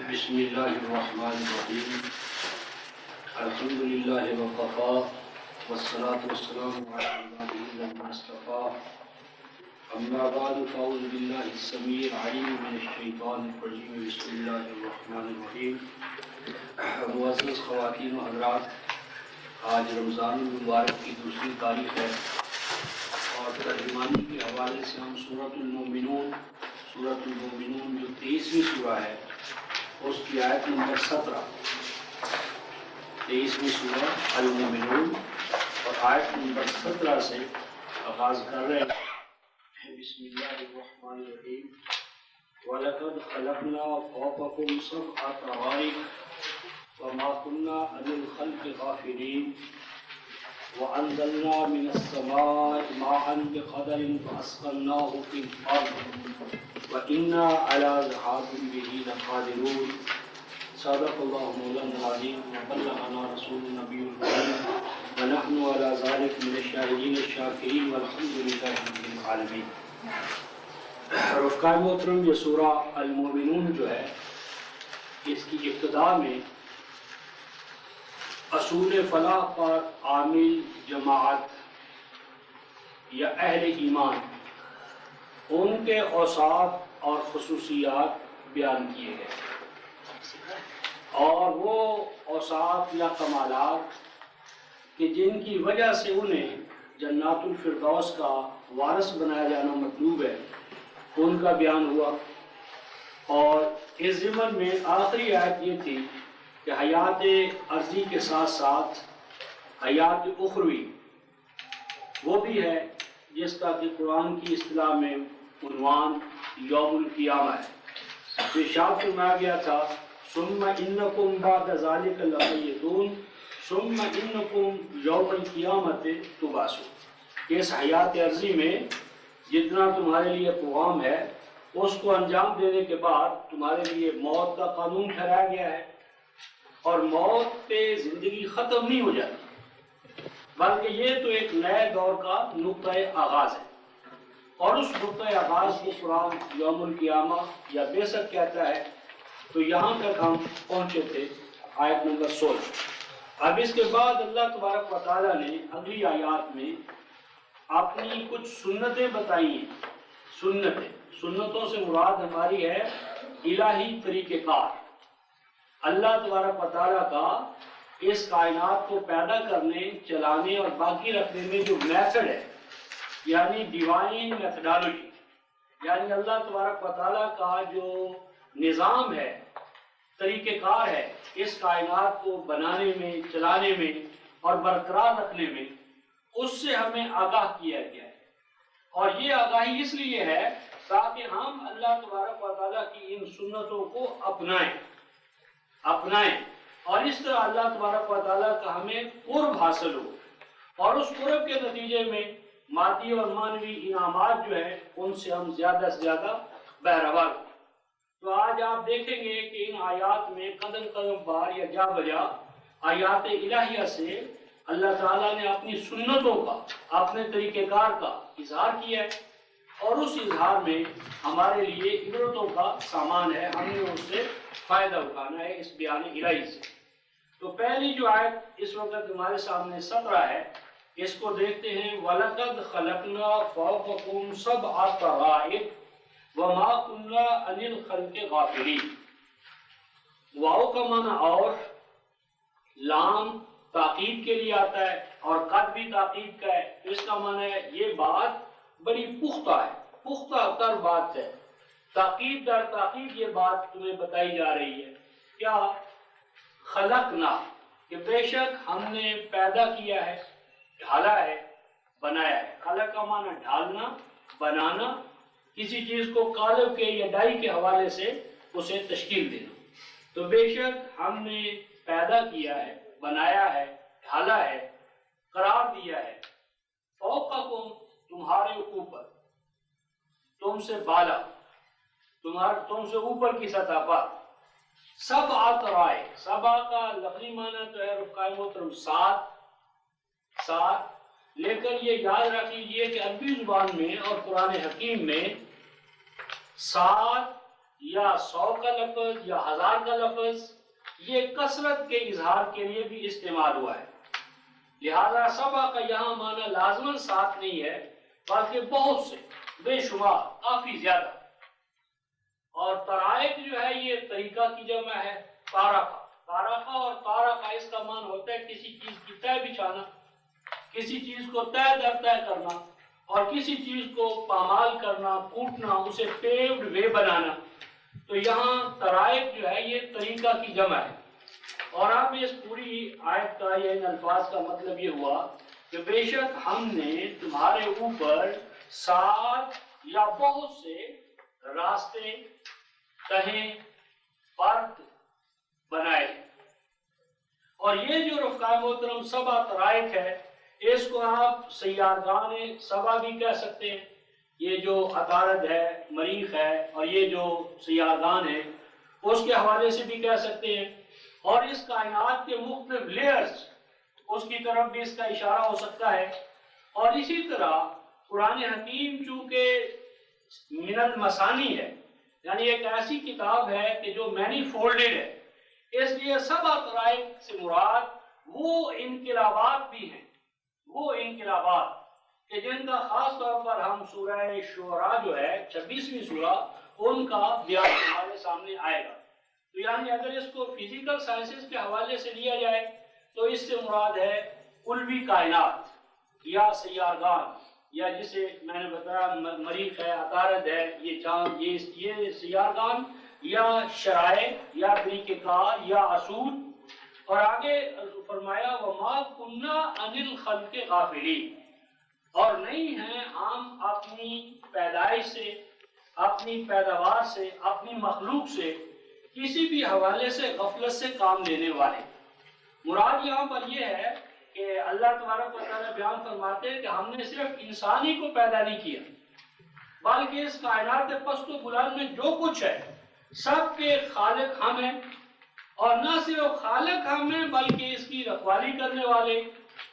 بسم اللہ الرحمن الرحیم الحمد للہ وقفا والصلاة والسلام علی عبادہ الذین اصطفیٰ اما بعد فاعوذ باللہ السمیع العلیم من الشیطان الرجیم بسم اللہ الرحمن الرحیم. معزز خواتین و حضرات، آج رمضان المبارک کی دوسری تاریخ ہے اور ترجمانی کے حوالے سے ہم سورۃ المؤمنون جو 23ویں سورہ ہے اس کی آیت نمبر 17، 23ویں سورہ المؤمنون اور آیت نمبر 17 سے آغاز کر رہے ہیں. بسم اللہ الرحمن الرحیم. وَلَقَدْ خَلَقْنَا فَوْقَكُمْ سَبْعَ طَرَائِقَ وَمَا كُنَّا عَنِ الْخَلْقِ غَافِلِينَ وَأَنزَلْنَا مِنَ السَّمَاءِ مَاءً بِقَدَرٍ فَأَسْقَيْنَاهُ فِي الْأَرْضِ وَإِنَّا عَلَى ذَهَابٍ بِهِ لَقَادِرُونَ. صدق اللہ مولانا العظیم وبلغنا رسول النبی الکریم ونحن علی ذلک من الشاہدین الشاکرین والحمد للہ رب العالمین. رفقائے محترم، یہ سورہ المؤمنون جو ہے اس کی ابتدا میں اصول فلاح پر عامل جماعت یا اہل ایمان ان کے اوصاف اور خصوصیات بیان کیے گئے، اور وہ اوصاف یا کمالات کہ جن کی وجہ سے انہیں جنات الفردوس کا وارث بنایا جانا مطلوب ہے ان کا بیان ہوا. اور اس ضمن میں آخری آیت یہ تھی کہ حیات عرضی کے ساتھ ساتھ حیات اخروی وہ بھی ہے، جس کا کہ قرآن کی اصطلاح میں عنوان یوم القیامہ ہے. تو ارشاد فرمایا گیا تھا ثم انکم بعد ذلک لمیتون ثم انکم یوم القیامۃ تبعثون. اس حیات عرضی میں جتنا تمہارے لیے پیغام ہے اس کو انجام دینے کے بعد تمہارے لیے موت کا قانون ٹھہرایا گیا ہے، اور موت پہ زندگی ختم نہیں ہو جاتی بلکہ یہ تو ایک نئے دور کا نقطۂ آغاز ہے. اور اس نقطۂ آغاز کو قرآن یوم القیامہ یا بیسک کہتا ہے. تو یہاں تک ہم پہنچے تھے آیت نمبر 16. اب اس کے بعد اللہ تبارک و تعالیٰ نے اگلی آیات میں اپنی کچھ سنتیں بتائی ہیں. سنتوں سے مراد ہماری ہے الہی طریقہ کار. اللہ تبارک و تعالیٰ کا اس کائنات کو پیدا کرنے، چلانے اور باقی رکھنے میں جو میتھڈ ہے، یعنی ڈیوائن میتھڈالوجی، یعنی اللہ تبارک و تعالیٰ کا جو نظام ہے، طریقہ کار ہے اس کائنات کو بنانے میں، چلانے میں اور برقرار رکھنے میں، اس سے ہمیں آگاہ کیا گیا ہے. اور یہ آگاہی اس لیے ہے تاکہ ہم اللہ تبارک و تعالیٰ کی ان سنتوں کو اپنائیں اور اس طرح اللہ تبارک و تعالیٰ کا ہمیں قرب حاصل ہو، اور اس قرب کے نتیجے میں مادی اور معنوی انعامات جو ہیں ان سے ہم زیادہ سے زیادہ بہرور ہوں. تو آج آپ دیکھیں گے کہ ان آیات میں قدم قدم بار یا جا بجا آیات الہیہ سے اللہ تعالیٰ نے اپنی سنتوں کا، اپنے طریقہ کار کا اظہار کیا ہے، اور اس اظہار میں ہمارے لیے عبرتوں کا سامان ہے. ہم نے اس سے فائدہ اٹھانا ہے اس بیان الہی سے. تو پہلی جو آیت اس وقت ہمارے سامنے 17 ہے، اس کو دیکھتے ہیں. وَلَقَدْ خَلَقْنَا فَوْقَكُمْ سَبْعَ طَرَائِقَ وَمَا كُنَّا عَنِ الْخَلْقِ غَافِلِينَ. واو کا معنی اور، لام تاکید کے لیے آتا ہے، اور قد بھی تاکید کا ہے. تو اس کا معنی ہے یہ بات بڑی پختہ ہے، پختہ تر بات ہے. تاکید در تاکید یہ بات تمہیں بتائی جا رہی ہے. کیا؟ خلقنا، کہ بے شک ہم نے پیدا کیا ہے، ڈھالا ہے، بنایا ہے. خلق کا معنی ڈھالنا، بنانا، کسی چیز کو قالب کے یا ڈائی کے حوالے سے اسے تشکیل دینا. تو بے شک ہم نے پیدا کیا ہے، بنایا ہے، ڈھالا ہے، قرار دیا ہے. فوقکم، تمہارے اوپر، تم سے بالا، تم سے اوپر کی سطح پر. سبع طرائق، سبع کا لفظی معنی تو ہے رفقائے محترم سات، لیکن یہ یاد رکھ لیجئے کہ عربی زبان میں اور قرآن حکیم میں 7 یا 100 کا لفظ یا 1000 کا لفظ یہ کثرت کے اظہار کے لیے بھی استعمال ہوا ہے، لہذا سبا کا یہاں معنی لازماً ساتھ نہیں ہے بلکہ بہت سے، بے شمار، کافی زیادہ۔ اور طرائق جو ہے یہ طریقہ کی جمع ہے طارقہ، طارقہ اور طارقہ اس کا معنی ہوتا ہے کسی چیز کی تہ بچھانا، کسی چیز کو تہ در تہ کرنا، اور کسی چیز کو پامال کرنا، کوٹنا، اسے پیوڈ وے بنانا۔ تو یہاں طرائق جو ہے یہ طریقہ کی جمع ہے۔ اور اب اس پوری آیت کا یا ان الفاظ کا مطلب یہ ہوا کہ بے شک ہم نے تمہارے اوپر 7 یا بہت سے راستے، تہیں، فرد بنائے۔ اور یہ جو رفقائے محترم 7 طرائق ہے، اس کو آپ سیارگان سبا بھی کہہ سکتے ہیں، یہ جو عطارد ہے، مریخ ہے، اور یہ جو سیارگان ہے اس کے حوالے سے بھی کہہ سکتے ہیں، اور اس کائنات کے مختلف لیئرز اس کی طرف بھی اس کا اشارہ ہو سکتا ہے۔ اور اسی طرح قرآن حکیم چونکہ من المثانی ہے، یعنی ایک ایسی کتاب ہے کہ جو مینی فولڈڈ ہے، اس لیے 7 طرائق سے مراد وہ انقلابات بھی ہیں، وہ انقلابات کہ جن کا خاص طور پر ہم سورہ شعراء جو ہے 26ویں سورہ ان کا بیان ہمارے سامنے آئے گا۔ تو یعنی اگر اس کو فزیکل سائنسز کے حوالے سے لیا جائے تو اس سے مراد ہے کلوی کائنات یا سیارگان، یا جسے میں نے بتایا مریخ ہے، عطارد ہے، یہ چاند، یہ سیارگان، یا شرائع یا طریقہ کار یا اصول۔ اور آگے فرمایا وَمَا كُنَّا عَنِ الْخَلْقِ غَافِلِينَ، اور نہیں ہیں ہم اپنی پیدائش سے، اپنی پیداوار سے، اپنی مخلوق سے کسی بھی حوالے سے غفلت سے کام لینے والے۔ مراد یہاں پر یہ ہے کہ اللہ تبارک و تعالیٰ بیان فرماتے ہیں کہ ہم نے صرف انسان ہی کو پیدا نہیں کیا، بلکہ اس کائنات پست و بلند میں جو کچھ ہے سب کے خالق ہم ہیں، اور نہ صرف خالق ہم ہیں بلکہ اس کی رکھوالی کرنے والے،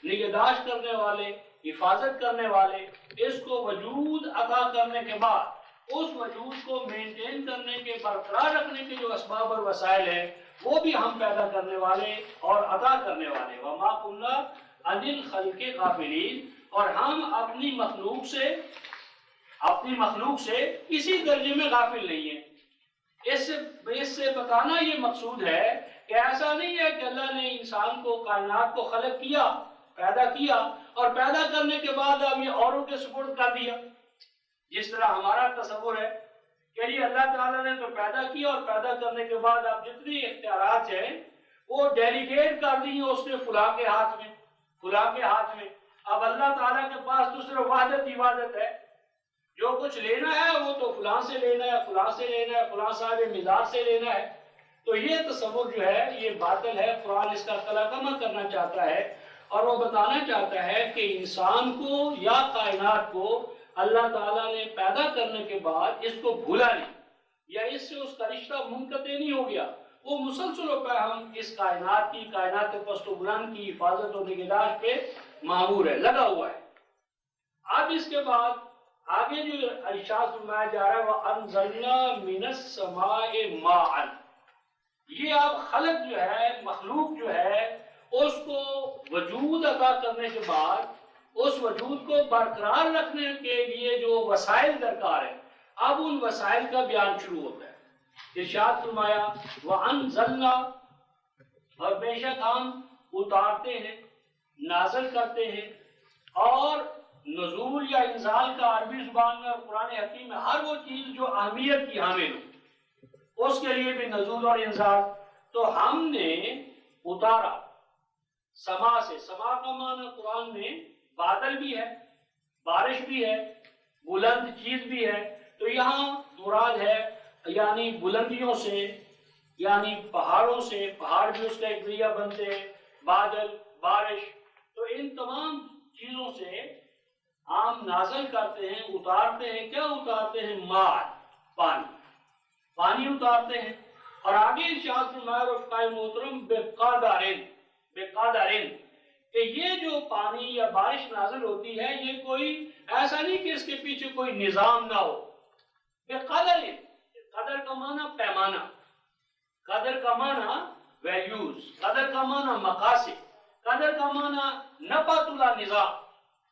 نگہداشت کرنے والے، حفاظت کرنے والے، اس کو وجود عطا کرنے کے بعد اس وجود کو مینٹین کرنے کے، برقرار رکھنے کے جو اسباب اور وسائل ہیں وہ بھی ہم پیدا کرنے والے اور عطا کرنے والے۔ وَمَا كُنَّا عَنِ الْخَلْقِ غَافِلِينَ، اور ہم اپنی مخلوق سے کسی درجے میں غافل نہیں ہیں۔ اس سے بتانا یہ مقصود ہے کہ ایسا نہیں ہے کہ اللہ نے انسان کو، کائنات کو خلق کیا، پیدا کیا، اور پیدا کرنے کے بعد اب یہ اوروں کے سپرد کر دیا، جس طرح ہمارا تصور ہے کہ یہ اللہ تعالیٰ نے تو پیدا کیا اور پیدا کرنے کے بعد اب جتنی اختیارات ہیں وہ ڈیلیگیٹ کر دی ہیں اس نے فلاں کے ہاتھ میں، فلاں کے ہاتھ میں۔ اب اللہ تعالیٰ کے پاس تو صرف وحدت عبادت ہے، جو کچھ لینا ہے وہ تو فلاں سے لینا ہے، فلاں سے لینا ہے، فلاں صاحب مزاج سے لینا ہے۔ تو یہ تصور جو ہے یہ باطل ہے، قرآن اس کا قلقمہ کرنا چاہتا ہے، اور وہ بتانا چاہتا ہے کہ انسان کو یا کائنات کو اللہ تعالیٰ نے پیدا کرنے کے بعد اس کو بھولا نہیں، یا اس سے اس کا رشتہ منقطع نہیں ہو گیا، وہ مسلسل پہ ہم اس کائنات کی، کائنات پست و بلند کی حفاظت اور نگہداشت پہ مامور ہے، لگا ہوا ہے۔ اب اس کے بعد آگے جو ارشاد فرمایا جا رہا ہے وَأَنزَلْنَا مِنَ السَّمَاءِ مَاءً، یہ اب خلق جو ہے، مخلوق جو ہے، اس کو وجود عطا کرنے کے بعد اس وجود کو برقرار رکھنے کے لیے جو وسائل درکار ہے، اب ان وسائل کا بیان شروع ہوتا ہے۔ ارشاد فرمایا وَأَنزَلْنَا، اور بے شک ہم اتارتے ہیں، نازل کرتے ہیں، اور نزول یا انزال کا عربی زبان میں اور قرآن حکیم میں ہر وہ چیز جو اہمیت کی حامل ہو اس کے لیے بھی نزول اور انزال۔ تو ہم نے اتارا سما سے، سما کا معنی قرآن میں بادل بھی ہے، بارش بھی ہے، بلند چیز بھی ہے۔ تو یہاں مراد ہے یعنی بلندیوں سے، یعنی پہاڑوں سے، پہاڑ بھی اس کا ایک ذریعہ بنتے ہیں، بادل، بارش، تو ان تمام چیزوں سے ہم نازل کرتے ہیں، اتارتے ہیں۔ کیا اتارتے ہیں؟ ماء، پانی، پانی اتارتے ہیں۔ اور آگے ارشاد فرمایا رفقائے محترم بقدرن، کہ یہ جو پانی یا بارش نازل ہوتی ہے یہ کوئی ایسا نہیں کہ اس کے پیچھے کوئی نظام نہ ہو، بقدرن، قدر کا معنی پیمانہ، قدر کا معنی ویلیوز، قدر کا معنی مقاصد، قدر کا معنی نفعت اللہ نظام۔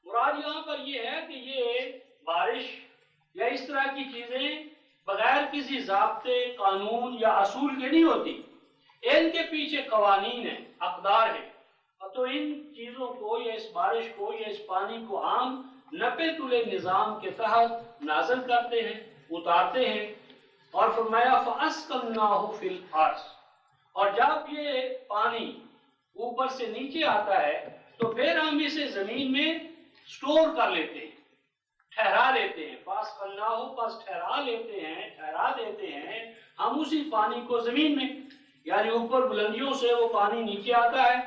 مراد یہاں پر یہ ہے کہ یہ بارش یا اس طرح کی چیزیں بغیر کسی ضابطے، قانون یا اصول کے نہیں ہوتی، ان کے پیچھے قوانین ہیں، اقدار ہیں، تو ان چیزوں کو یا اس بارش کو یا اس پانی کو ہم نفعت النظام کے تحت نازل کرتے ہیں، اتارتے ہیں۔ اور فرمایا فَأَسْقَمْنَاهُ فِي الْأَرْضِ، اور جب یہ پانی اوپر سے نیچے آتا ہے تو پھر ہم اسے زمین میں سٹور کر لیتے ہیں، ٹھہرا لیتے ہیں۔ فَأَسْقَمْنَاهُ، پس ٹھہرا لیتے ہیں، ٹھہرا دیتے ہیں ہم اسی پانی کو زمین میں، یعنی اوپر بلندیوں سے وہ پانی نیچے آتا ہے،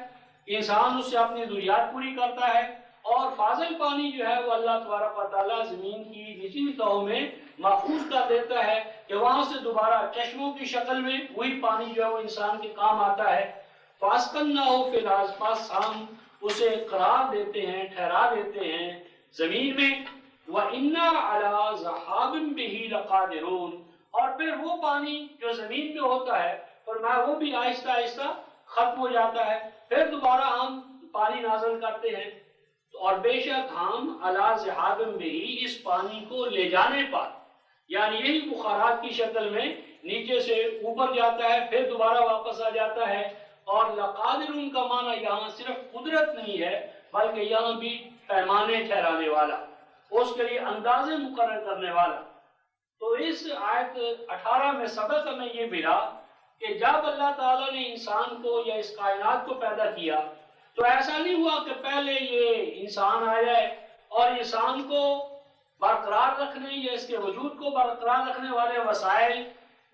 انسان اس سے اپنی ضروریات پوری کرتا ہے، اور فاضل پانی جو ہے وہ اللہ تبارک و تعالیٰ زمین کی نچلی تہوں میں محفوظ کر دیتا ہے کہ وہاں سے دوبارہ چشموں کی شکل میں وہی پانی جو ہے وہ انسان کے کام آتا ہے۔ فَأَسْقَمْنَاهُ فِي الْأَرْضِ، پس ہم اسے قرار دیتے ہیں، ٹھہرا دیتے ہیں زمین میں۔ وَإِنَّا عَلَىٰ ذَهَابٍ بِهِ لَقَادِرُونَ، اور پھر وہ پانی جو زمین میں ہوتا ہے فرمایا وہ بھی آہستہ آہستہ ختم ہو جاتا ہے، پھر دوبارہ ہم پانی نازل کرتے ہیں۔ اور بے شک ہم عَلَىٰ ذَهَابٍ بِهِ، اس پانی کو لے جانے پر، یعنی یہی بخارات کی شکل میں نیچے سے اوپر جاتا ہے پھر دوبارہ واپس آ جاتا ہے۔ اور لقادرون کا معنی یہاں صرف قدرت نہیں ہے بلکہ یہاں بھی پیمانے ٹھہرانے والا، اس کے لیے اندازے مقرر کرنے والا۔ تو اس آیت 18 میں سبق ہمیں یہ ملا کہ جب اللہ تعالیٰ نے انسان کو یا اس کائنات کو پیدا کیا تو ایسا نہیں ہوا کہ پہلے یہ انسان آ جائے اور انسان کو برقرار رکھنے یا اس کے وجود کو برقرار رکھنے والے وسائل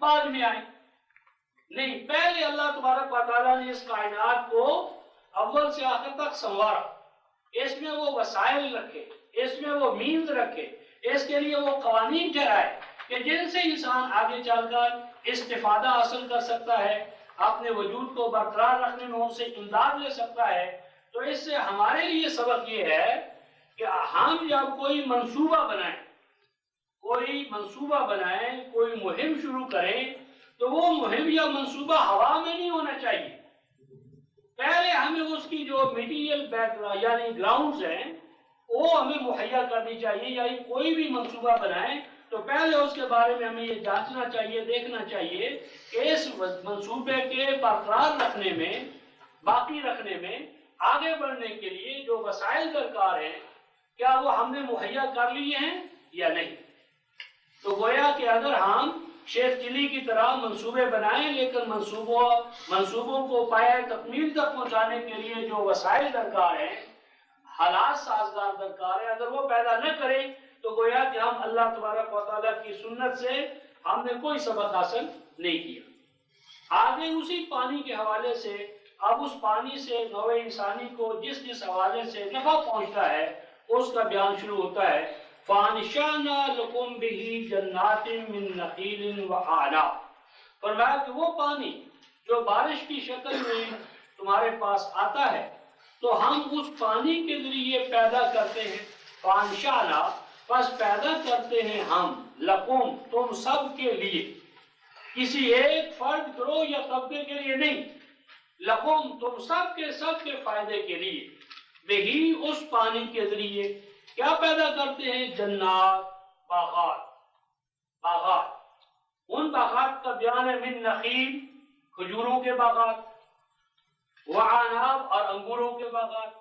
بعد میں آئیں۔ نہیں، پہلے اللہ تبارک و تعالیٰ نے اس کائنات کو اول سے آخر تک سنوارا، اس میں وہ وسائل رکھے، اس میں وہ مینز رکھے، اس کے لیے وہ قوانین ٹھہرائے کہ جن سے انسان آگے چل کر استفادہ حاصل کر سکتا ہے، اپنے وجود کو برقرار رکھنے میں ان سے امداد لے سکتا ہے۔ تو اس سے ہمارے لیے سبق یہ ہے کہ ہم جب کوئی منصوبہ بنائیں، کوئی مہم شروع کریں تو وہ مہم یا منصوبہ ہوا میں نہیں ہونا چاہیے، پہلے ہمیں اس کی جو میٹیریل بیک گراؤنڈ یعنی گراؤنڈز ہیں وہ ہمیں مہیا کرنی چاہیے۔ یعنی کوئی بھی منصوبہ بنائیں تو پہلے اس کے بارے میں ہمیں یہ جانچنا چاہیے، دیکھنا چاہیے کہ اس منصوبے کے برقرار رکھنے میں، باقی رکھنے میں، آگے بڑھنے کے لیے جو وسائل درکار ہیں کیا وہ ہم نے مہیا کر لیے ہیں یا نہیں۔ تو گویا کہ اگر ہم شیخ چلی کی طرح منصوبے بنائیں لیکن منصوبوں کو پایہ تکمیل تک پہنچانے کے لیے جو وسائل درکار ہیں، حالات سازگار درکار ہیں، اگر وہ پیدا نہ کریں تو گویا کہ ہم اللہ تبارک و تعالیٰ کی سنت سے ہم نے کوئی سبق حاصل نہیں کیا۔ آگے اسی پانی کے حوالے سے اب اس پانی سے نوع انسانی کو جس جس حوالے سے نفع پہنچتا ہے اس کا بیان شروع ہوتا ہے۔ فَأَنشَأْنَا لَكُمْ بِهِ جَنَّاتٍ مِّن نَخِيلٍ وَأَعْنَابٍ، فرمایا کہ وہ پانی جو بارش کی شکل میں تمہارے پاس آتا ہے تو ہم اس پانی کے ذریعے پیدا کرتے ہیں۔ فَأَنشَأْنَا، پس پیدا کرتے ہیں ہم، لَكُمْ، تم سب کے لیے، کسی ایک فرد، گروہ یا طبقے کے لیے نہیں، لَكُمْ، تم سب کے فائدے کے لیے، بِهِ، اس پانی کے ذریعے کیا پیدا کرتے ہیں؟ جنات، باغات، ان باغات کا بیان ہے من نخیل، کھجوروں کے باغات، وعناب، اور انگوروں کے باغات۔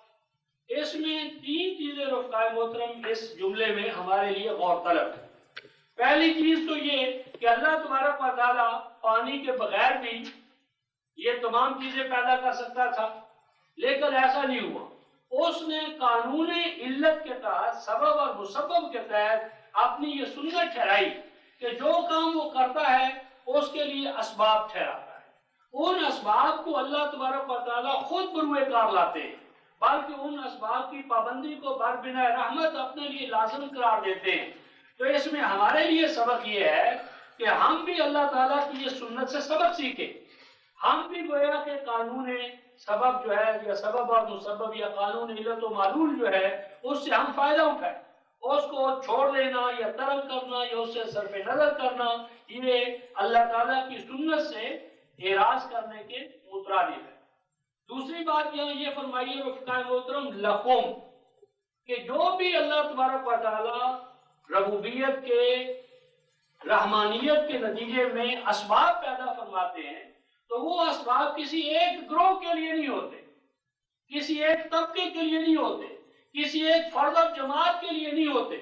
اس میں تین چیزیں رفقائے محترم اس جملے میں ہمارے لیے غور طلب ہے۔ پہلی چیز تو یہ کہ اللہ تبارک و تعالیٰ پانی کے بغیر بھی یہ تمام چیزیں پیدا کر سکتا تھا، لیکن ایسا نہیں ہوا۔ اس نے قانون علت کے تحت، سبب اور مسبب کے تحت اپنی یہ سنت ٹھہرائی کہ جو کام وہ کرتا ہے اس کے لیے اسباب ٹھہراتا ہے۔ ان اسباب کو اللہ تبارک و تعالیٰ خود بروئے کار لاتے ہیں، بلکہ ان اسباب کی پابندی کو بربنہ رحمت اپنے لیے لازم قرار دیتے ہیں۔ تو اس میں ہمارے لیے سبق یہ ہے کہ ہم بھی اللہ تعالیٰ کی یہ سنت سے سبق سیکھیں، ہم بھی گویا کہ قانون سبب جو ہے یا سبب اور مسبب یا قانون علت و معلول جو ہے اس سے ہم فائدہ اٹھائیں۔ اس کو چھوڑ دینا یا ترک کرنا یا اس سے صرف نظر کرنا، یہ اللہ تعالیٰ کی سنت سے اعراض کرنے کے مترادف ہے۔ دوسری بات یہاں یہ فرمائیے رفقائے محترم لکم، کہ جو بھی اللہ تبارک و تعالیٰ ربوبیت کے رحمانیت کے نتیجے میں اسباب پیدا فرماتے ہیں تو وہ اسباب کسی ایک گروہ کے لیے نہیں ہوتے، کسی ایک طبقے کے لیے نہیں ہوتے، کسی ایک فرد اور جماعت کے لیے نہیں ہوتے۔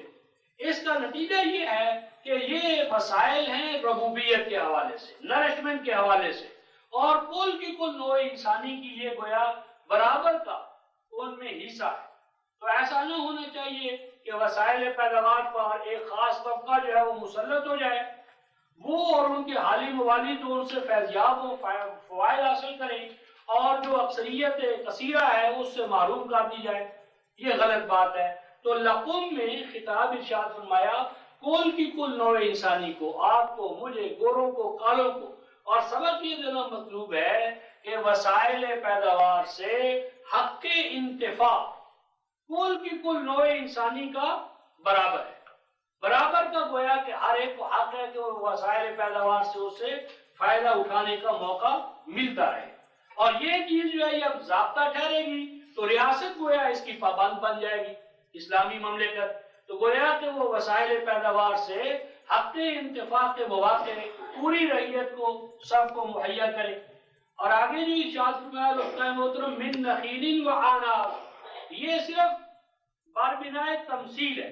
اس کا نتیجہ یہ ہے کہ یہ وسائل ہیں ربوبیت کے حوالے سے، نرشمنٹ کے حوالے سے، اور کل کی کل نوع انسانی کی یہ گویا برابر کا ان میں حصہ ہے۔ تو ایسا نہ ہونا چاہیے کہ وسائل پیداوار پر ایک خاص طبقہ جو ہے وہ مسلط ہو جائے، وہ اور ان کے حالی موالی تو ان سے فیضیاب ہو، فوائد حاصل کریں، اور جو اکثریت کثیرہ ہے اس سے محروم کر دی جائے، یہ غلط بات ہے۔ تو لقم میں خطاب ارشاد فرمایا کل کی کل نوع انسانی کو، آپ کو، مجھے، گوروں کو، کالوں کو، اور سبق یہ دینا مطلوب ہے کہ وسائل پیداوار سے حق انتفاع کل کی کل نوع انسانی کا برابر ہے، برابر کا گویا کہ ہر ایک کو حق ہے کہ وہ وسائل پیداوار سے اسے فائدہ اٹھانے کا موقع ملتا رہے۔ اور یہ چیز جو ہے یہ اب ضابطہ ٹھہرے گی تو ریاست گویا اس کی پابند بن جائے گی، اسلامی مملکت، تو گویا کہ وہ وسائل پیداوار سے حق انتفاع کے مواقع پوری رعیت کو، سب کو مہیا کرے۔ اور آگے جو ارشاد فرمایا رفقائے محترم من نخیل و عناب، یہ صرف باربنائے تمثیل ہے،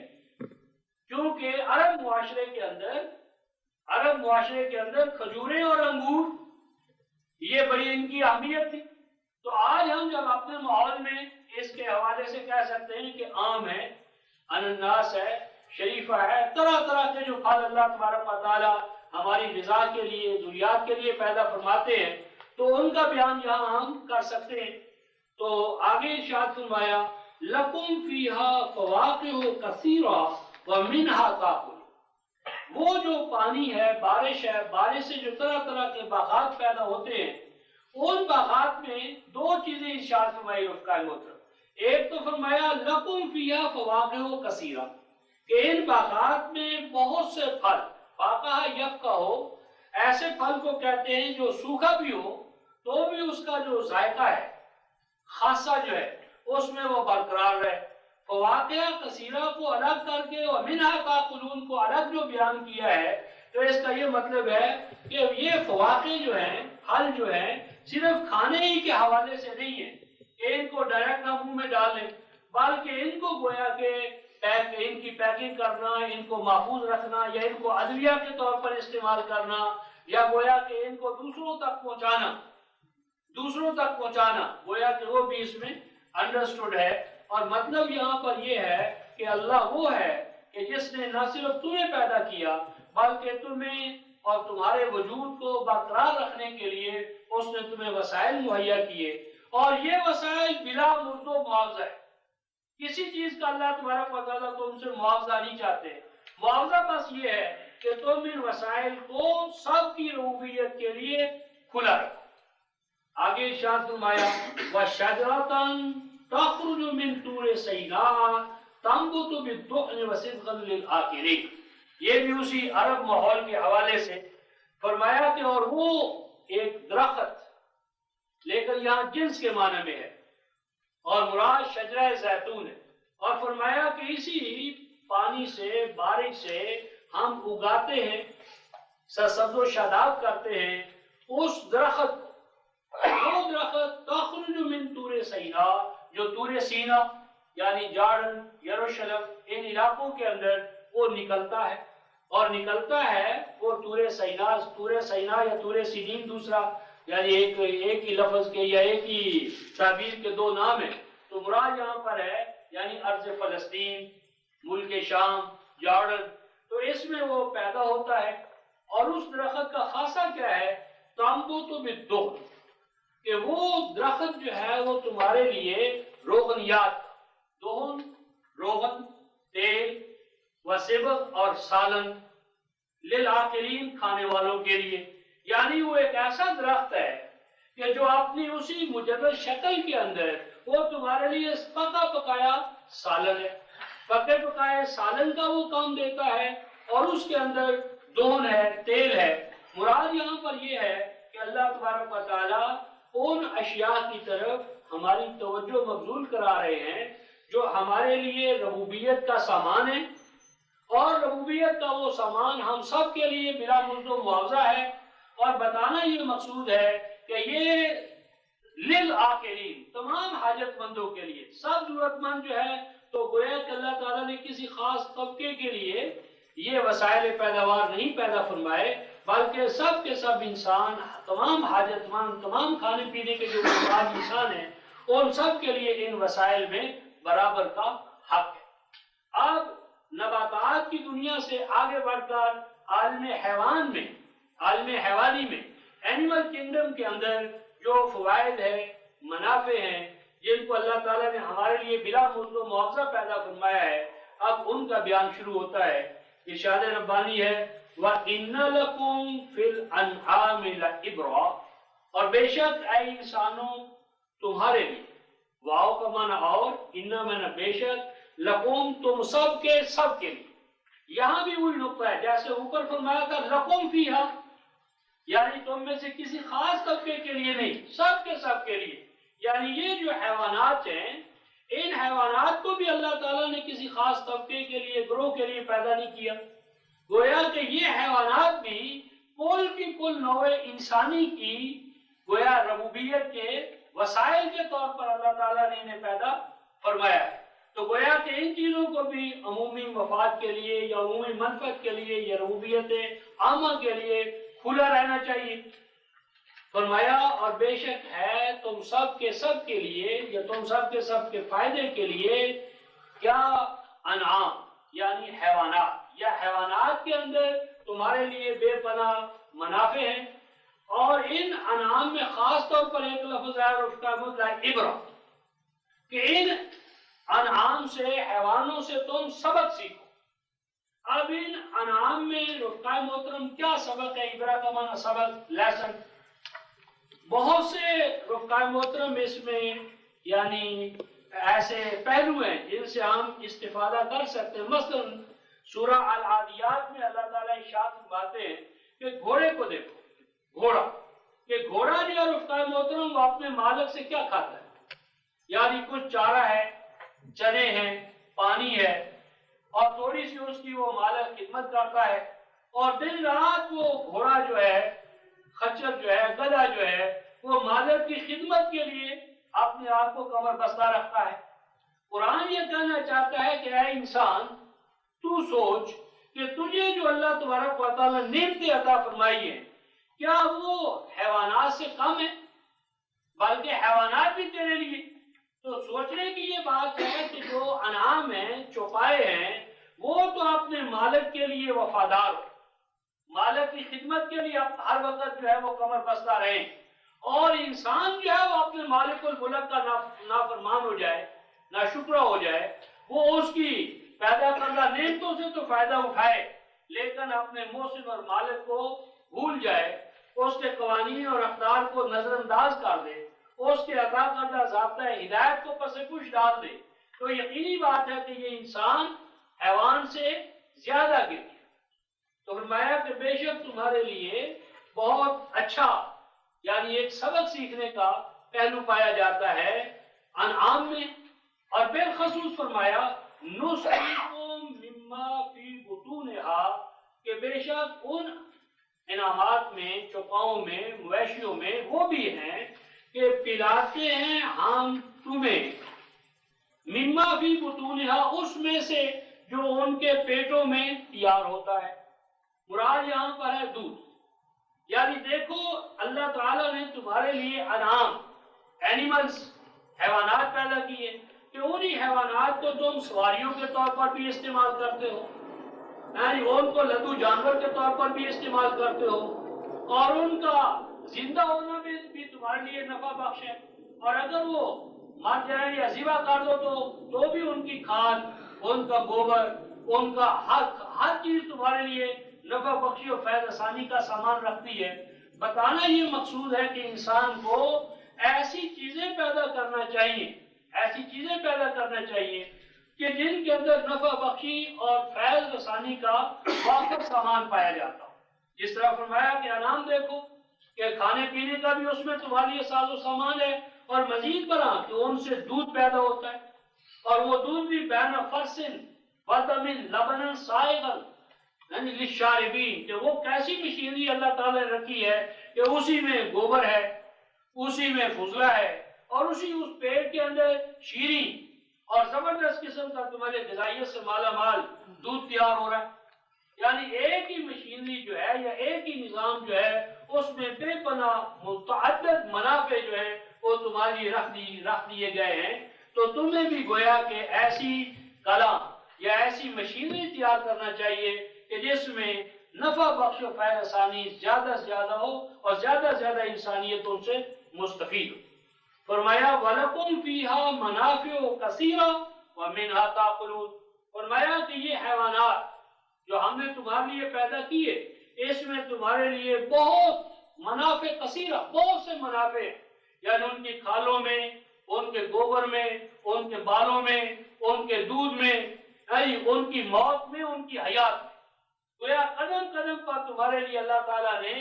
کیونکہ عرب معاشرے کے اندر کھجوریں اور انگور یہ بڑی ان کی اہمیت تھی۔ تو آج ہم جب اپنے ماحول میں اس کے حوالے سے کہہ سکتے ہیں کہ آم ہے، انناس ہے، شریفہ ہے، طرح طرح کے جو پھل اللہ تبارک و تعالی ہماری غذا کے لیے، ضروریات کے لیے پیدا فرماتے ہیں، تو ان کا بیان یہاں ہم کر سکتے ہیں۔ تو آگے ارشاد فرمایا لکم فیہا فواکہ کثیرہ ومنہا تاکلون، وہ جو پانی ہے، بارش ہے، بارش سے جو طرح طرح کے باغات پیدا ہوتے ہیں، ان باغات میں دو چیزیں ارشاد فرمائی رفقائے محترم۔ ایک تو فرمایا لکم فیہا فواکہ کثیرہ، کہ ان باغات میں بہت سے پھل، فاقہ یفقہ ہو، ایسے پھل کو کہتے ہیں جو سوکھا بھی ہو تو بھی اس کا جو ذائقہ ہے، خاصہ جو ہے، اس میں وہ برقرار رہے۔ فواکہ کثیرہ کو الگ کر کے اور منہا تاکلون کو الگ جو بیان کیا ہے، تو اس کا یہ مطلب ہے کہ یہ فواکہ جو ہیں، پھل جو ہیں، صرف کھانے ہی کے حوالے سے نہیں ہے کہ ان کو ڈائریکٹ ہم منہ میں ڈال لیں، بلکہ ان کو گویا کہ ان کی پیکنگ کرنا، ان کو محفوظ رکھنا، یا ان کو ادویہ کے طور پر استعمال کرنا، یا گویا کہ ان کو دوسروں تک پہنچانا، گویا کہ وہ بھی اس میں انڈرسٹوڈ ہے۔ اور مطلب یہاں پر یہ ہے کہ اللہ وہ ہے کہ جس نے نہ صرف تمہیں پیدا کیا بلکہ تمہیں اور تمہارے وجود کو برقرار رکھنے کے لیے اس نے تمہیں وسائل مہیا کیے، اور یہ وسائل بلا مرد و معاوضہ ہے۔ کسی چیز کا اللہ تبارک و تعالیٰ تم سے معاوضہ نہیں چاہتے، معاوضہ بس یہ ہے کہ تم ان وسائل کو سب کی ربوبیت کے لیے کھلا رکھو۔ آگے ارشاد فرمایا وَشَجَرَةً تَخْرُجُ مِن طُورِ سَيْنَاءَ تَنبُتُ بِالدُّهْنِ وَصِدْغًا لِلْآكِلِينَ، یہ بھی اسی عرب ماحول کے حوالے سے فرمایا کہ اور وہ ایک درخت، لیکن یہاں جنس کے معنی میں ہے، اور مراد شجرہ زیتون ہے، اور فرمایا کہ اسی پانی سے، بارش سے ہم اگاتے ہیں، سرسبز و شاداب کرتے ہیں اس درخت کو، وہ درخت تخرج من طور سینا، جو طور سینا یعنی جارڈن، یروشلم، ان علاقوں کے اندر وہ نکلتا ہے، اور نکلتا ہے وہ طور سینا یا طور سینین دوسرا، یعنی ایک ہی لفظ کے یا ایک ہی تعبیر کے دو نام ہیں۔ تو مراد یہاں پر ہے یعنی ارض فلسطین، ملک شام، جارڈن، تو اس میں وہ پیدا ہوتا ہے۔ اور اس درخت کا خاصہ کیا ہے؟ تنبت بالدہن، کہ وہ درخت جو ہے وہ تمہارے لیے روغنیات، دہن روغن، تیل، وصبغ اور سالن، للعاقلین کھانے والوں کے لیے، یعنی وہ ایک ایسا درخت ہے کہ جو اپنی اسی مجرد شکل کے اندر وہ تمہارے لیے پکا پکایا سالن ہے، پکے پکائے سالن کا وہ کام دیتا ہے اور اس کے اندر دون ہے، تیل ہے۔ مراد یہاں پر یہ ہے کہ اللہ تبارک و تعالیٰ ان اشیاء کی طرف ہماری توجہ مبذول کرا رہے ہیں جو ہمارے لیے ربوبیت کا سامان ہے، اور ربوبیت کا وہ سامان ہم سب کے لیے بلا مزد و معاوضہ ہے، اور بتانا یہ مقصود ہے کہ یہ للعاقلین، تمام حاجت مندوں کے لیے، سب ضرورت مند جو ہے، تو گویا کہ اللہ تعالیٰ نے کسی خاص طبقے کے لیے یہ وسائل پیداوار نہیں پیدا فرمائے، بلکہ سب کے سب انسان، تمام حاجت مند، تمام کھانے پینے کے جو محتاج انسان ہیں، ان سب کے لیے ان وسائل میں برابر کا حق ہے۔ اب نباتات کی دنیا سے آگے بڑھ کر عالم حیوان میں، عالم حیوانی میں، اینیمل کنگڈم کے اندر جو فوائد ہے، منافع ہیں، جن کو اللہ تعالیٰ نے ہمارے لیے بلا مزد و معاوضہ پیدا فرمایا ہے، اب ان کا بیان شروع ہوتا ہے۔ ارشاد ربانی ہے وَإِنَّ لَكُمْ فِي الْأَنْعَامِ لَعِبْرَةً، اور بے شک اے انسانوں تمہارے لیے، واو کا معنی اور، اِنَّا معنی بے شک، لَكُمْ تم سب کے لیے، یہاں بھی وہی نقطہ ہے جیسے اوپر فرمایا تھا لَكُمْ فِيهَا، یعنی تم میں سے کسی خاص طبقے کے لیے نہیں، سب کے لیے۔ یعنی یہ جو حیوانات ہیں، ان حیوانات کو بھی اللہ تعالیٰ نے کسی خاص طبقے کے لیے، گروہ کے لیے پیدا نہیں کیا، گویا کہ یہ حیوانات بھی کل کی کل نوع انسانی کی گویا ربوبیت کے وسائل کے طور پر اللہ تعالیٰ نے انہیں پیدا فرمایا ہے۔ تو گویا کہ ان چیزوں کو بھی عمومی مفاد کے لیے یا عمومی منفعت کے لیے یا ربوبیت عامہ کے لیے کھلا رہنا چاہیے۔ فرمایا اور بے شک ہے تم سب کے لیے، یا تم سب کے فائدے کے لیے کیا، انعام یعنی حیوانات، یا حیوانات کے اندر تمہارے لیے بے پناہ منافع ہیں، اور ان انعام میں خاص طور پر ایک لفظ ہے، اور اس کا مطلب عبرت، کہ ان انعام سے، حیوانوں سے تم سبق سیکھو۔ اب ان انعام میں رفقائے محترم کیا سبق ہے؟ عبرت کا معنی سبق، لیسن۔ بہت سے رفقائے محترم اس میں یعنی ایسے پہلو ہیں جن سے ہم استفادہ کر سکتے ہیں۔ مثلا سورہ العادیات میں اللہ تعالیٰ ارشاد فرماتے ہیں کہ گھوڑے کو دیکھو، گھوڑا، کہ گھوڑا جو ہے رفقائے محترم وہ اپنے مالک سے کیا کھاتا ہے، یعنی کچھ چارہ ہے، چنے ہیں، پانی ہے، اور تھوڑی سی اس کی وہ مالک خدمت کرتا ہے، اور دن رات وہ گھوڑا جو ہے، خچر جو ہے، گدھا جو ہے، وہ مالک کی خدمت کے لیے اپنے آپ کو کمر بستہ رکھتا ہے۔ قرآن یہ کہنا چاہتا ہے کہ اے انسان، تو سوچ کہ تجھے جو اللہ تبارک و تعالیٰ نے نعمتیں عطا فرمائی ہیں، کیا وہ حیوانات سے کم ہے؟ بلکہ حیوانات بھی تیرے لیے۔ تو سوچنے کی یہ بات ہے کہ جو انعام ہیں، چوپائے ہیں، وہ تو اپنے مالک کے لیے وفادار ہو، مالک کی خدمت کے لیے ہر وقت جو ہے وہ کمر بستہ رہیں، اور انسان جو ہے وہ اپنے مالک الملک کا نافرمان ہو جائے، ناشکرہ ہو جائے، وہ اس کی پیدا کردہ نعمتوں سے تو فائدہ اٹھائے، لیکن اپنے محسن اور مالک کو بھول جائے، اس کے قوانین اور اقدار کو نظر انداز کر دے، اس کے عطا کردہ ضابطۂ ہدایت کو پس پش ڈال دے، تو یقینی بات ہے کہ یہ انسان حیوان سے زیادہ گر گیا۔ تو فرمایا کہ بے شک تمہارے لیے بہت اچھا یعنی ایک سبق سیکھنے کا پہلو پایا جاتا ہے انعام میں، اور بالخصوص فرمایا نسقیکم مما فی بطونہا، کہ بے شک ان انعامات میں، چوپاؤں میں، مویشیوں میں وہ بھی ہیں کہ پلاتے ہیں ہم تمہیں، مما فی بطونہا، اس میں سے جو ان کے پیٹوں میں تیار ہوتا ہے۔ مراد یہاں پر ہے دودھ، یعنی دیکھو اللہ تعالیٰ نے تمہارے لیے انعام، اینیملز، حیوانات پیدا کیے کہ انہی حیوانات کو تم سواریوں کے طور پر بھی استعمال کرتے ہو، یعنی ان کو لدو جانور کے طور پر بھی استعمال کرتے ہو، اور ان کا زندہ ہونا بھی تمہارے لیے نفع بخش ہے، اور اگر وہ مر جائیں یا ذبح کر دو تو بھی ان کی کھاد، ان کا گوبر، ان کا ہر چیز تمہارے لیے نفع بخشی اور فیض آسانی کا سامان رکھتی ہے۔ بتانا یہ مقصود ہے کہ انسان کو ایسی چیزیں پیدا کرنا چاہیے، ایسی چیزیں پیدا کرنا چاہیے کہ جن کے اندر نفع بخشی اور فیض رسانی کا وافر سامان پایا جاتا ہو. جس طرح فرمایا کہ انعام دیکھو کہ کھانے پینے کا بھی اس میں تمہارے لیے ساز و سامان ہے، اور مزید برآں کہ ان سے دودھ پیدا ہوتا ہے، اور وہ دودھ بھی بین فرسن ودمن لبنا سائغا یعنی للشاربین، کہ وہ کیسی مشینری اللہ تعالی نے رکھی ہے کہ اسی میں گوبر ہے، اسی میں فضلہ ہے، اور اسی اس پیڑ کے اندر شیریں اور زبردست قسم کا تمہارے غذائیت سے مالا مال دودھ تیار ہو رہا ہے. یعنی ایک ہی مشینری جو ہے یا ایک ہی نظام جو ہے اس میں بے پناہ متعدد منافع جو ہے وہ تمہارے لیے رکھ دیے گئے ہیں. تو تمہیں بھی گویا کہ ایسی کلا یا ایسی مشینری تیار کرنا چاہیے کہ جس میں نفع بخش و فیض آسانی زیادہ سے زیادہ ہو اور زیادہ سے زیادہ انسانیتوں سے مستفید ہو. فرمایا وَلَكُمْ فِيهَا مَنَافِعُ كَثِيرَةٌ وَمِنْهَا تَأْكُلُونَ. فرمایا کہ یہ حیوانات جو ہم نے تمہارے لیے پیدا کیے اس میں تمہارے لیے بہت منافع کثیرہ، بہت سے منافع ہیں. یعنی ان کی کھالوں میں، ان کے گوبر میں، ان کے بالوں میں، ان کے دودھ میں، یعنی ان کی موت میں، ان کی حیات میں. گویا قدم قدم پر تمہارے لیے اللہ تعالیٰ نے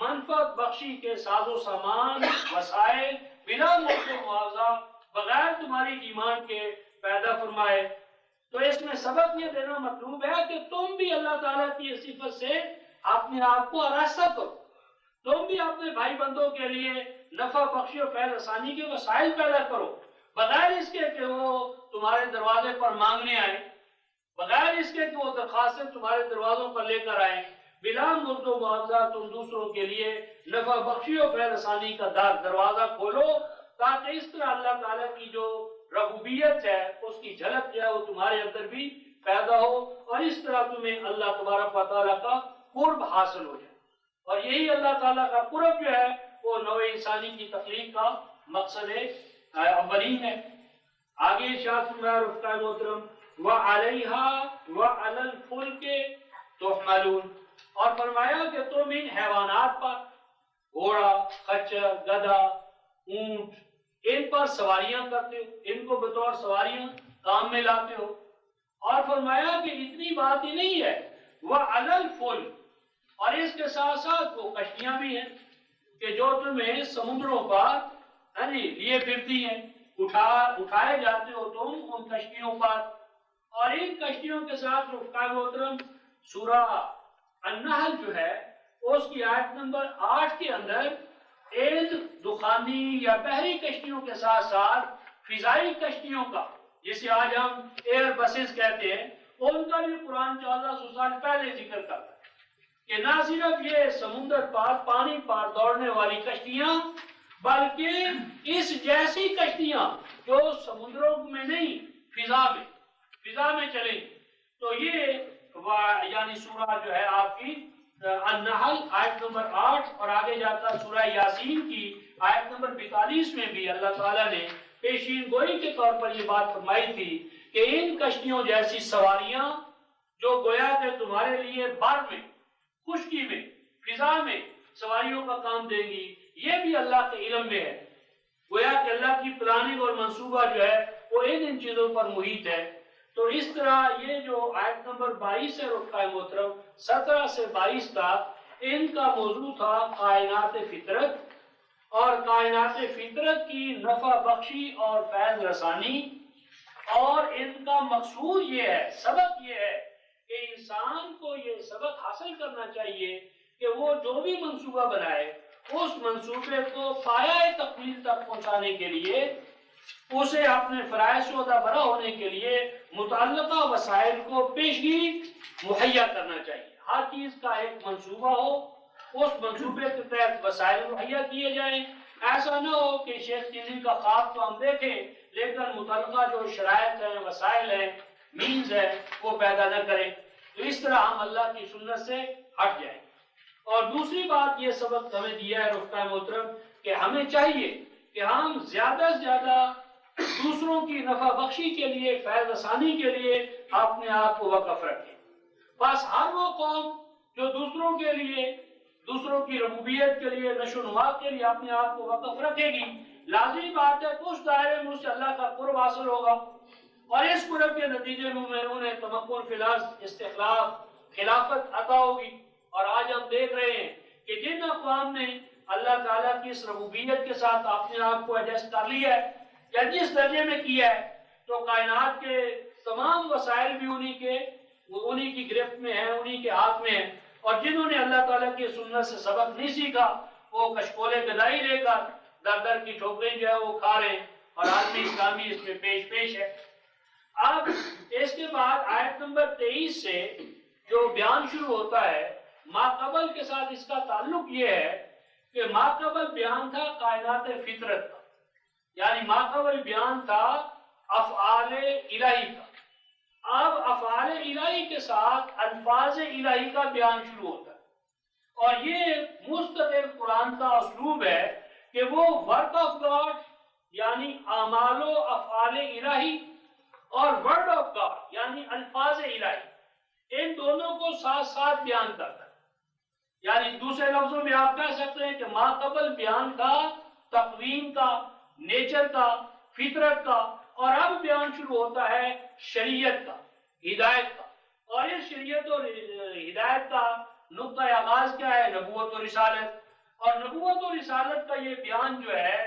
منفعت بخشی کے ساز و سامان، وسائل بلا موقع معاوضہ بغیر تمہاری ایمان کے پیدا فرمائے. تو اس میں سبق یہ دینا مطلوب ہے کہ تم بھی اللہ تعالیٰ کی صفت سے اپنے آپ کو آراستہ کرو. تم بھی اپنے بھائی بندوں کے لیے نفع بخشی اور فیض رسانی کے وسائل پیدا کرو، بغیر اس کے کہ وہ تمہارے دروازے پر مانگنے آئے، بغیر اس کے کہ وہ درخواستیں تمہارے دروازوں پر لے کر آئیں. بلا مرد و معاوضہ تم دوسروں کے لیے نفع بخشی اور فیض رسانی کا دروازہ کھولو، تاکہ اس طرح اللہ تعالیٰ کی جو ربوبیت ہے اس کی جھلک جو ہے وہ تمہارے اندر بھی پیدا ہو، اور اس طرح تمہیں اللہ تبارک و تعالیٰ کا قرب حاصل ہو جائے. اور یہی اللہ تعالیٰ کا قرب جو ہے وہ نوع انسانی کی تخلیق کا مقصد اولین ہے. آگے ارشاد فرمایا رفقائے محترم وَعَلَيْهَا وَعَلَى الْفُلْكِ تُحْمَلُونَ. اور فرمایا کہ تم ان حیوانات پر، گھوڑا، خچر، گدھا، اونٹ، ان پر سواریاں کرتے ہو، ان کو بطور سواریاں کام میں لاتے ہو. اور فرمایا کہ اتنی بات ہی نہیں ہے وَعَلَى الْفُلْكِ، اور اس کے ساتھ ساتھ وہ کشتیاں بھی ہیں کہ جو تمہیں سمندروں پر لیے پھرتی ہیں، اٹھائے جاتے ہو تم ان کشتیوں پر. اور ان کشتیوں کے ساتھ رفقائے محترم سورہ النحل جو ہے اس کی آیت نمبر 8 کے اندر ان دخانی یا بحری کشتیوں کے ساتھ ساتھ فضائی کشتیوں کا، جسے آج ہم ایئر بسز کہتے ہیں، ان کا بھی قرآن 1400 سال پہلے ذکر کرتا ہے کہ نہ صرف یہ سمندر پر پانی پر دوڑنے والی کشتیاں بلکہ اس جیسی کشتیاں جو سمندروں میں نہیں فضا میں چلیں. تو یہ یعنی سورہ جو ہے آپ کی النحل آیت نمبر 8 اور آگے جاتا سورہ یاسین کی آیت نمبر 42 میں بھی اللہ تعالیٰ نے پیشین گوئی کے طور پر یہ بات فرمائی تھی کہ ان کشتیوں جیسی سواریاں جو گویا کہ تمہارے لیے بر میں، خشکی میں، فضا میں سواریوں کا کام دیں گی، یہ بھی اللہ کے علم میں ہے. گویا کہ اللہ کی پلاننگ اور منصوبہ جو ہے وہ ان چیزوں پر محیط ہے. تو اس طرح یہ جو آیت نمبر 22 ہے رفقائے محترم 17 سے 22 تک ان کا موضوع تھا کائنات فطرت، اور کائنات فطرت کی نفع بخشی اور فیض رسانی. اور ان کا مقصود یہ ہے، سبق یہ ہے کہ انسان کو یہ سبق حاصل کرنا چاہیے کہ وہ جو بھی منصوبہ بنائے اس منصوبے کو پایہ تکمیل تک پہنچانے کے لیے اسے اپنے فرائض سے برا ہونے کے لیے متعلقہ وسائل کو پیشگی مہیا کرنا چاہیے. ہر چیز کا ایک منصوبہ ہو، اس منصوبے کے تحت وسائل مہیا کیے جائیں. ایسا نہ ہو کہ شیخ چینی کا خواب تو ہم دیکھیں لیکن متعلقہ جو شرائط ہیں، وسائل ہیں، مینز ہے وہ پیدا نہ کریں. تو اس طرح ہم اللہ کی سنت سے ہٹ جائیں. اور دوسری بات یہ سبق ہمیں دیا ہے رفقائے محترم کہ ہمیں چاہیے کہ ہم زیادہ سے زیادہ دوسروں کی نفع بخشی کے لیے، فیض رسانی کے لیے اپنے آپ کو وقف رکھیں. بس ہر وہ قوم جو دوسروں کے لیے، دوسروں کی ربوبیت کے لیے، نشو و نما کے لیے اپنے آپ کو وقف رکھے گی، لازمی بات ہے کہ اس دائرے میں اسے اللہ کا قرب حاصل ہوگا. اور اس قرب کے نتیجے میں انہیں تمکن فی الارض استخلاف خلافت عطا ہوگی۔ اور آج ہم دیکھ رہے ہیں کہ جن اقوام نے اللہ تعالیٰ کی اس ربوبیت کے ساتھ اپنے آپ کو ایڈجسٹ کر لیا ہے یا جس درجے میں کیا ہے، تو کائنات کے تمام وسائل بھی انہی کی گرفت میں ہیں، انہی کے ہاتھ میں ہیں۔ اور جنہوں نے اللہ تعالیٰ کی سنت سے سبق نہیں سیکھا، وہ کشکول گدائی لے کر در در کی ٹھوکریں جو ہے وہ کھا رہے ہیں، اور عالمی اسلامی اس میں پیش ہے۔ اب اس کے بعد آیت نمبر 23 سے جو بیان شروع ہوتا ہے، ما قبل کے ساتھ اس کا تعلق یہ ہے کہ ما قبل بیان تھا کائنات فطرت کا، یعنی ما قبل بیان تھا افعال الہی کا۔ اب افعال الہی کے ساتھ الفاظ الہی کا بیان شروع ہوتا ہے، اور یہ مستقل قرآن کا اسلوب ہے کہ وہ ورک آف گاڈ یعنی اعمال و افعال الہی اور ورڈ آف گاڈ یعنی الفاظ الہی، ان دونوں کو ساتھ ساتھ بیان کرتا ہے۔ یعنی دوسرے لفظوں میں آپ کہہ سکتے ہیں کہ ما قبل بیان کا تقویم کا، نیچر کا، فطرت کا، اور اب بیان شروع ہوتا ہے شریعت کا، ہدایت کا۔ اور اس شریعت اور ہدایت کا نقطہ آغاز کیا ہے؟ نبوت و رسالت۔ اور نبوت و رسالت کا یہ بیان جو ہے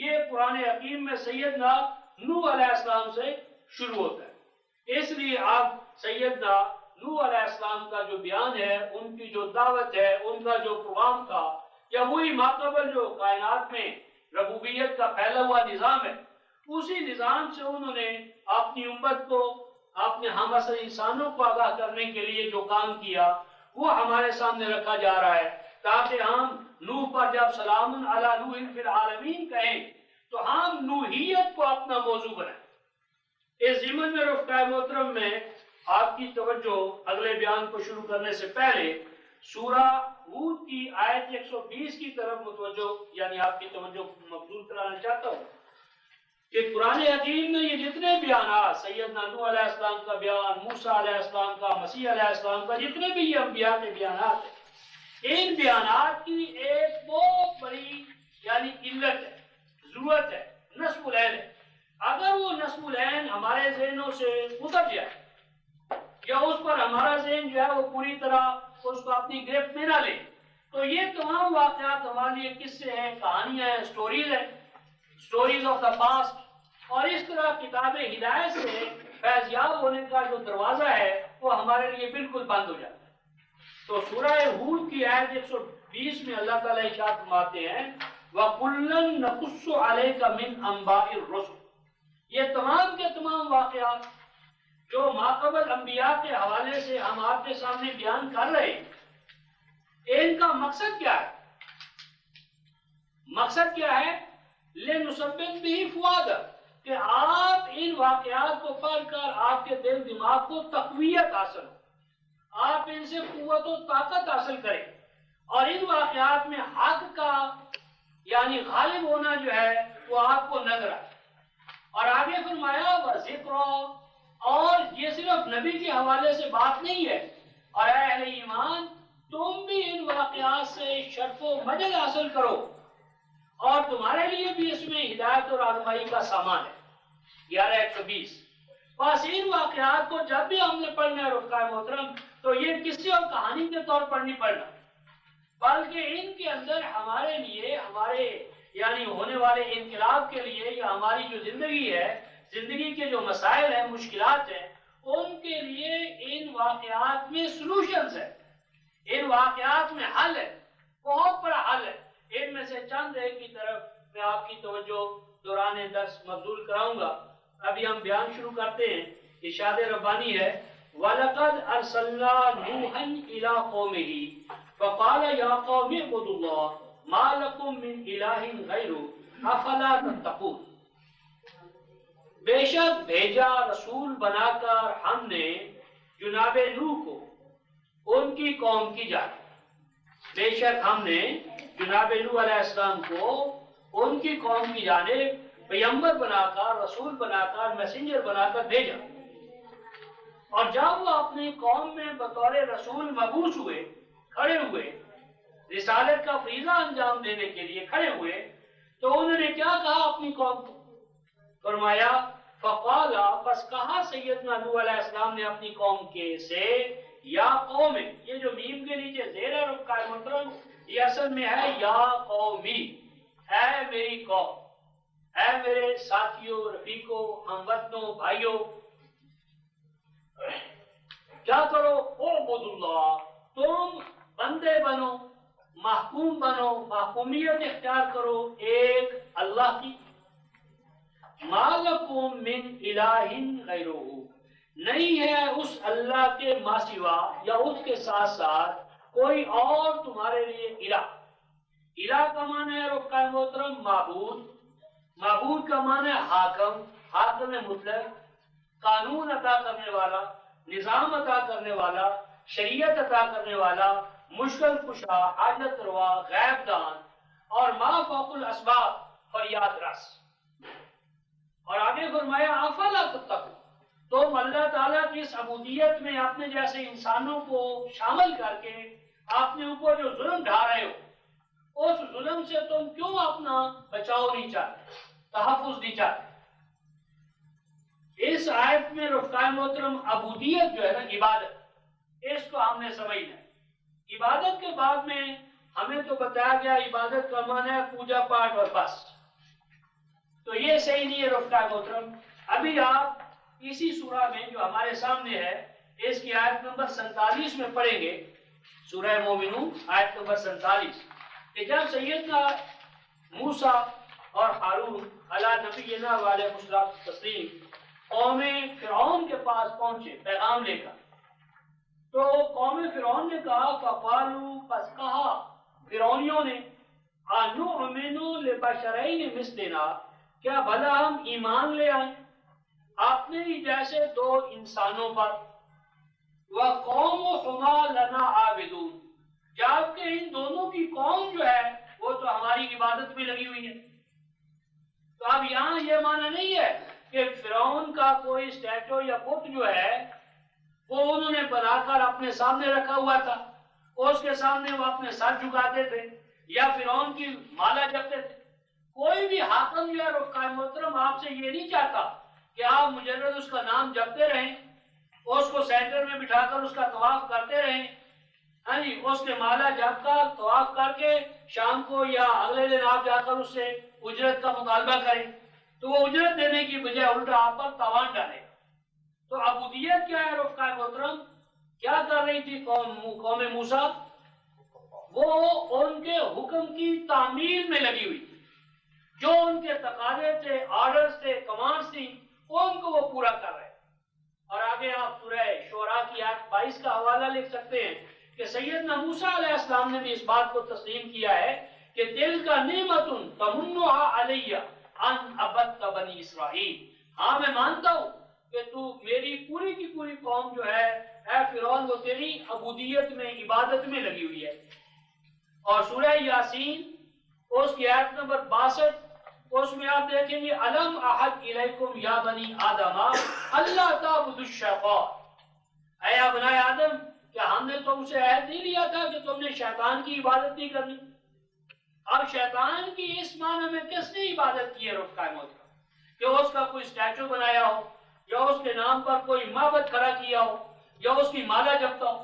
یہ قرآن حکیم میں سیدنا نوح علیہ السلام سے شروع ہوتا ہے۔ اس لیے آپ سیدنا نوح علیہ السلام کا جو بیان ہے، ان کی جو دعوت ہے، ان کا جو پیغام تھا، یا وہی ماقبل جو کائنات میں ربوبیت کا پھیلا ہوا نظام ہے، اسی نظام سے انہوں نے اپنی امت کو، اپنے ہم اصل انسانوں کو آگاہ کرنے کے لیے جو کام کیا وہ ہمارے سامنے رکھا جا رہا ہے، تاکہ ہم نوح پر جب سلام علی نوح فی العالمین کہیں تو ہم نوحیت کو اپنا موضوع بنائیں۔ اس ضمن میں رفقائے محترم میں آپ کی توجہ اگلے بیان کو شروع کرنے سے پہلے سورہ ہود کی آیت 120 کی طرف متوجہ یعنی آپ کی توجہ مبذول کرانا چاہتا ہوں کہ قرآن حکیم میں یہ جتنے بیانات، سیدنا نوح علیہ السلام کا بیان، موسیٰ علیہ السلام کا، مسیح علیہ السلام کا، جتنے بھی یہ انبیاء کے بیانات ہیں، ان بیانات کی ایک بہت بڑی یعنی علت ہے، ضرورت ہے، نصب العین ہے۔ اگر وہ نصب العین ہمارے ذہنوں سے اتر جائے یا اس پر ہمارا ذہن جو ہے وہ پوری طرح اس کو اپنی گرفت میں نہ لے، تو یہ تمام واقعات ہمارے لیے قصے ہیں، کہانیاں ہیں، سٹوریز ہیں، سٹوریز آف دا پاسٹ۔ اور اس طرح کتاب ہدایت سے فیض یاب ہونے کا جو دروازہ ہے وہ ہمارے لیے بالکل بند ہو جاتا ہے۔ تو سورہ ہود کی آیت 120 میں اللہ تعالیٰ ارشاد فرماتے ہیں وَكُلًّا نَقُصُّ عَلَيْكَ مِنْ أَنْبَاءِ الرُّسُلِ، یہ تمام کے تمام واقعات جو ماقبل انبیاء کے حوالے سے ہم آپ کے سامنے بیان کر رہے ہیں، ان کا مقصد کیا ہے؟ مقصد کیا ہے؟ لِنُثَبِّتَ بِهِ فُؤَادَكَ، کہ آپ ان واقعات کو پڑھ کر آپ کے دل دماغ کو تقویت حاصل ہو، آپ ان سے قوت و طاقت حاصل کریں، اور ان واقعات میں حق کا یعنی غالب ہونا جو ہے وہ آپ کو نظر آئے۔ اور آگے فرمایا وَذِكْرَىٰ، اور یہ صرف نبی کے حوالے سے بات نہیں ہے، اور اے اہل ایمان تم بھی ان واقعات سے شرف و مجد حاصل کرو، اور تمہارے لیے بھی اس میں ہدایت اور رہنمائی کا سامان ہے۔ 11:120۔ بس ان واقعات کو جب بھی ہم نے پڑھنا ہے رفقائے محترم تو یہ قصے اور کہانی کے طور پر نہیں پڑھنا، بلکہ ان کے اندر ہمارے لیے، ہمارے یعنی ہونے والے انقلاب کے لیے، یا ہماری جو زندگی ہے، زندگی کے جو مسائل ہیں، مشکلات ہیں، ان کے لیے ان واقعات میں سلوشنز ہے، ان واقعات میں حل ہے، بہت بڑا حل ہے۔ ان میں سے چند ایک کی طرف میں آپ کی توجہ دوران درس مبذول کراؤں گا۔ ابھی ہم بیان شروع کرتے ہیں۔ ارشاد ربانی ہے وَلَقَدْ أَرْسَلْنَا نُوحًا إِلَىٰ قَوْمِهِ فَقَالَ يَا قَوْمِ اعْبُدُوا اللَّهَ مَا لَكُم مِّنْ إِلَٰهٍ غَيْرُهُ أَفَلَا تَتَّقُونَ، بے شک بھیجا رسول بنا کر ہم نے جناب نوح کو ان کی قوم کی جانب، بے شک ہم نے جناب نوح علیہ السلام کو ان کی قوم کی جانب پیغمبر بنا کر، رسول بنا کر، میسنجر بنا کر بھیجا۔ اور جب وہ اپنی قوم میں بطور رسول مبعوث ہوئے، کھڑے ہوئے، رسالت کا فریضہ انجام دینے کے لیے کھڑے ہوئے، تو انہوں نے کیا کہا اپنی قوم کو؟ فرمایا فقال، پس کہا سیدنا نوح علیہ السلام نے اپنی قوم کے سے، یا قوم، یہ جو میم کے نیچے زیر ہے رکھا ہے محترم، یہ اصل میں ہے یا قومی، اے میری قوم، اے میرے ساتھیوں، رفیقوں، ہموطنوں، بھائیوں، کیا کرو؟ اعبدوا اللہ، تم بندے بنو، محکوم بنو، محکومیت اختیار کرو ایک اللہ کی، ما لکم من الہ غیرہ، نہیں ہے اس اللہ کے ماں سوا یا اس کے ساتھ ساتھ کوئی اور تمہارے لیے الہ۔ الہ کا معنی ہے رفقہ محترم معبود، معبود کا معنی ہے حاکم، حاکم مطلق، قانون عطا کرنے والا، نظام عطا کرنے والا، شریعت عطا کرنے والا، مشکل کشا، حاجت روا، غیب دان، اور ما فوق الاسباب، فریاد رس۔ اور آگے فرمایا افلا تتقون، تم اللہ تعالیٰ کی اس عبودیت میں اپنے جیسے انسانوں کو شامل کر کے اپنے اوپر جو ظلم ڈھا رہے ہو، اس ظلم سے تم کیوں اپنا بچاؤ نہیں چاہتے، تحفظ نہیں چاہتے؟ اس آیت میں رفقائے محترم عبودیت جو ہے نا، عبادت، اس کو ہم نے سمجھنا ہے۔ عبادت کے بعد میں ہمیں تو بتایا گیا عبادت کا معنی ہے پوجا پاٹ اور بس، تو یہ صحیح نہیں ہے رفقائے محترم۔ ابھی آپ اسی سورہ میں جو ہمارے سامنے ہے، اس کی آیت نمبر 47 میں پڑھیں گے، سورہ مومنون آیت نمبر 47، کہ جب سیدنا موسیٰ اور ہارون علیٰ نبینا علیہ السلام قوم فرعون کے پاس پہنچے پیغام لے کر، تو قوم فرعون نے کہا فقالوا، پس کہا فرعونیوں نے، انؤمن لبشرین مثلنا، کیا بھلا ہم ایمان لے آئیں اپنے ہی جیسے دو انسانوں پر، وقومہما لنا عابدون، جبکہ ان دونوں کی قوم جو ہے وہ تو ہماری عبادت میں لگی ہوئی ہے۔ تو اب یہاں یہ معنی نہیں ہے کہ فرعون کا کوئی اسٹیچو یا بت جو ہے وہ انہوں نے بنا کر اپنے سامنے رکھا ہوا تھا، اس کے سامنے وہ اپنے سر جھکاتے تھے یا فرعون کی مالا جپتے تھے۔ کوئی بھی حاکم جو ہے رفقائے محترم آپ سے یہ نہیں چاہتا کہ آپ مجرد اس کا نام جپتے رہیں، اس کو سینٹر میں بٹھا کر اس کا طواف کرتے رہیں، ہاں جی، اس کے مالا جپ کر طواف کر کے شام کو یا اگلے دن آپ جا کر اس سے اجرت کا مطالبہ کریں، تو وہ اجرت دینے کی بجائے الٹا آپ پر تاوان ڈالے۔ تو عبودیت کیا ہے رفقائے محترم؟ کیا کر رہی تھی قوم موسیٰ؟ وہ ان کے حکم کی تعمیل میں لگی ہوئی تھی، جو ان کے تقاضے تھے، آرڈرز تھے، کمانڈز تھی، ان کو وہ پورا کر رہے۔ اور آگے آپ سورہ شعراء کی آیت 22 کا حوالہ لکھ سکتے ہیں کہ سیدنا موسیٰ علیہ السلام نے بھی اس بات کو تسلیم کیا ہے کہ دل کا نعمت تمنھا علیہ ان عبدت بنی اسرائیل، ہاں میں مانتا ہوں کہ تو میری پوری کی پوری قوم جو ہے اے فرعون وہ تیری عبودیت میں، عبادت میں لگی ہوئی ہے۔ اور سورہ یاسین اس کی آیت نمبر 62، اس میں آپ دیکھیں گے الم احد الیکم یا بنی آدم اللہ تعبدوا الشیطان، اے ابنائے آدم، کیا ہم نے تم سے عہد نہیں لیا تھا کہ تم نے شیطان کی عبادت نہیں کرنی؟ اب شیطان کی اس معنی میں کس نے عبادت کی ہے رفقائے محترم؟ کہ اس کا کوئی اسٹیچو بنایا ہو، یا اس کے نام پر کوئی معبد کھڑا کیا ہو، یا اس کی مالا جپتا ہو۔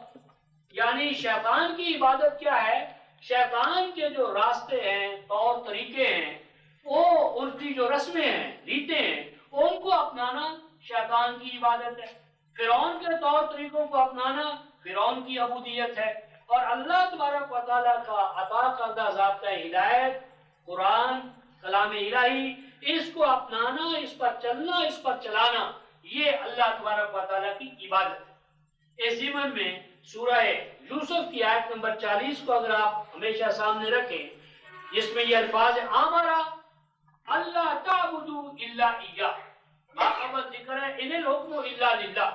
یعنی شیطان کی عبادت کیا ہے؟ شیطان کے جو راستے ہیں، طور طریقے ہیں، وہ ان کی جو رسمیں ہیں، ریتیں ہیں، ان کو اپنانا شیطان کی عبادت ہے۔ فرعون کے طور طریقوں کو اپنانا فرعون کی عبودیت ہے۔ اور اللہ تبارک و تعالیٰ کا عطا کردہ ضابطہ ہدایت، قرآن، کلام الہی، اس کو اپنانا، اس پر چلنا، اس پر چلانا، یہ اللہ تبارک و تعالیٰ کی عبادت ہے۔ اس ضمن میں سورہ یوسف کی آیت نمبر 40 کو اگر آپ ہمیشہ سامنے رکھیں، جس میں یہ الفاظ ہمارا اللہ تعبدوا الا ایاہ، باقبل ذکر ہے ان الحکم الا للہ،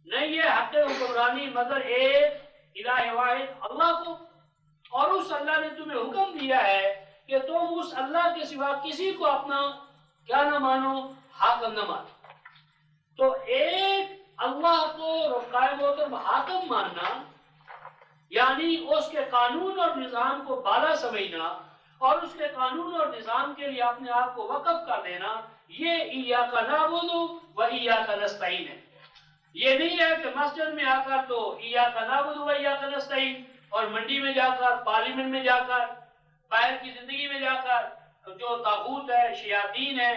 نہیں ہے حق حکمرانی مگر ایک الہ واحد اللہ کو، اور اس اللہ نے تمہیں حکم دیا ہے کہ تم اس اللہ کے سوا کسی کو اپنا کیا نہ مانو، حاکم نہ مانو۔ تو ایک اللہ کو رفقائے محترم حاکم ماننا، یعنی اس کے قانون اور نظام کو بالا سمجھنا، اور اس کے قانون اور نظام کے لیے اپنے آپ کو وقف کر دینا، یہ ایاک نعبد و ایاک نستعین ہے۔ یہ نہیں ہے کہ مسجد میں آ کر تو ایاک نعبد و ایاک نستعین، اور منڈی میں جا کر، پارلیمنٹ میں جا کر، باہر کی زندگی میں جا کر جو طاغوت ہے، شیاطین ہے،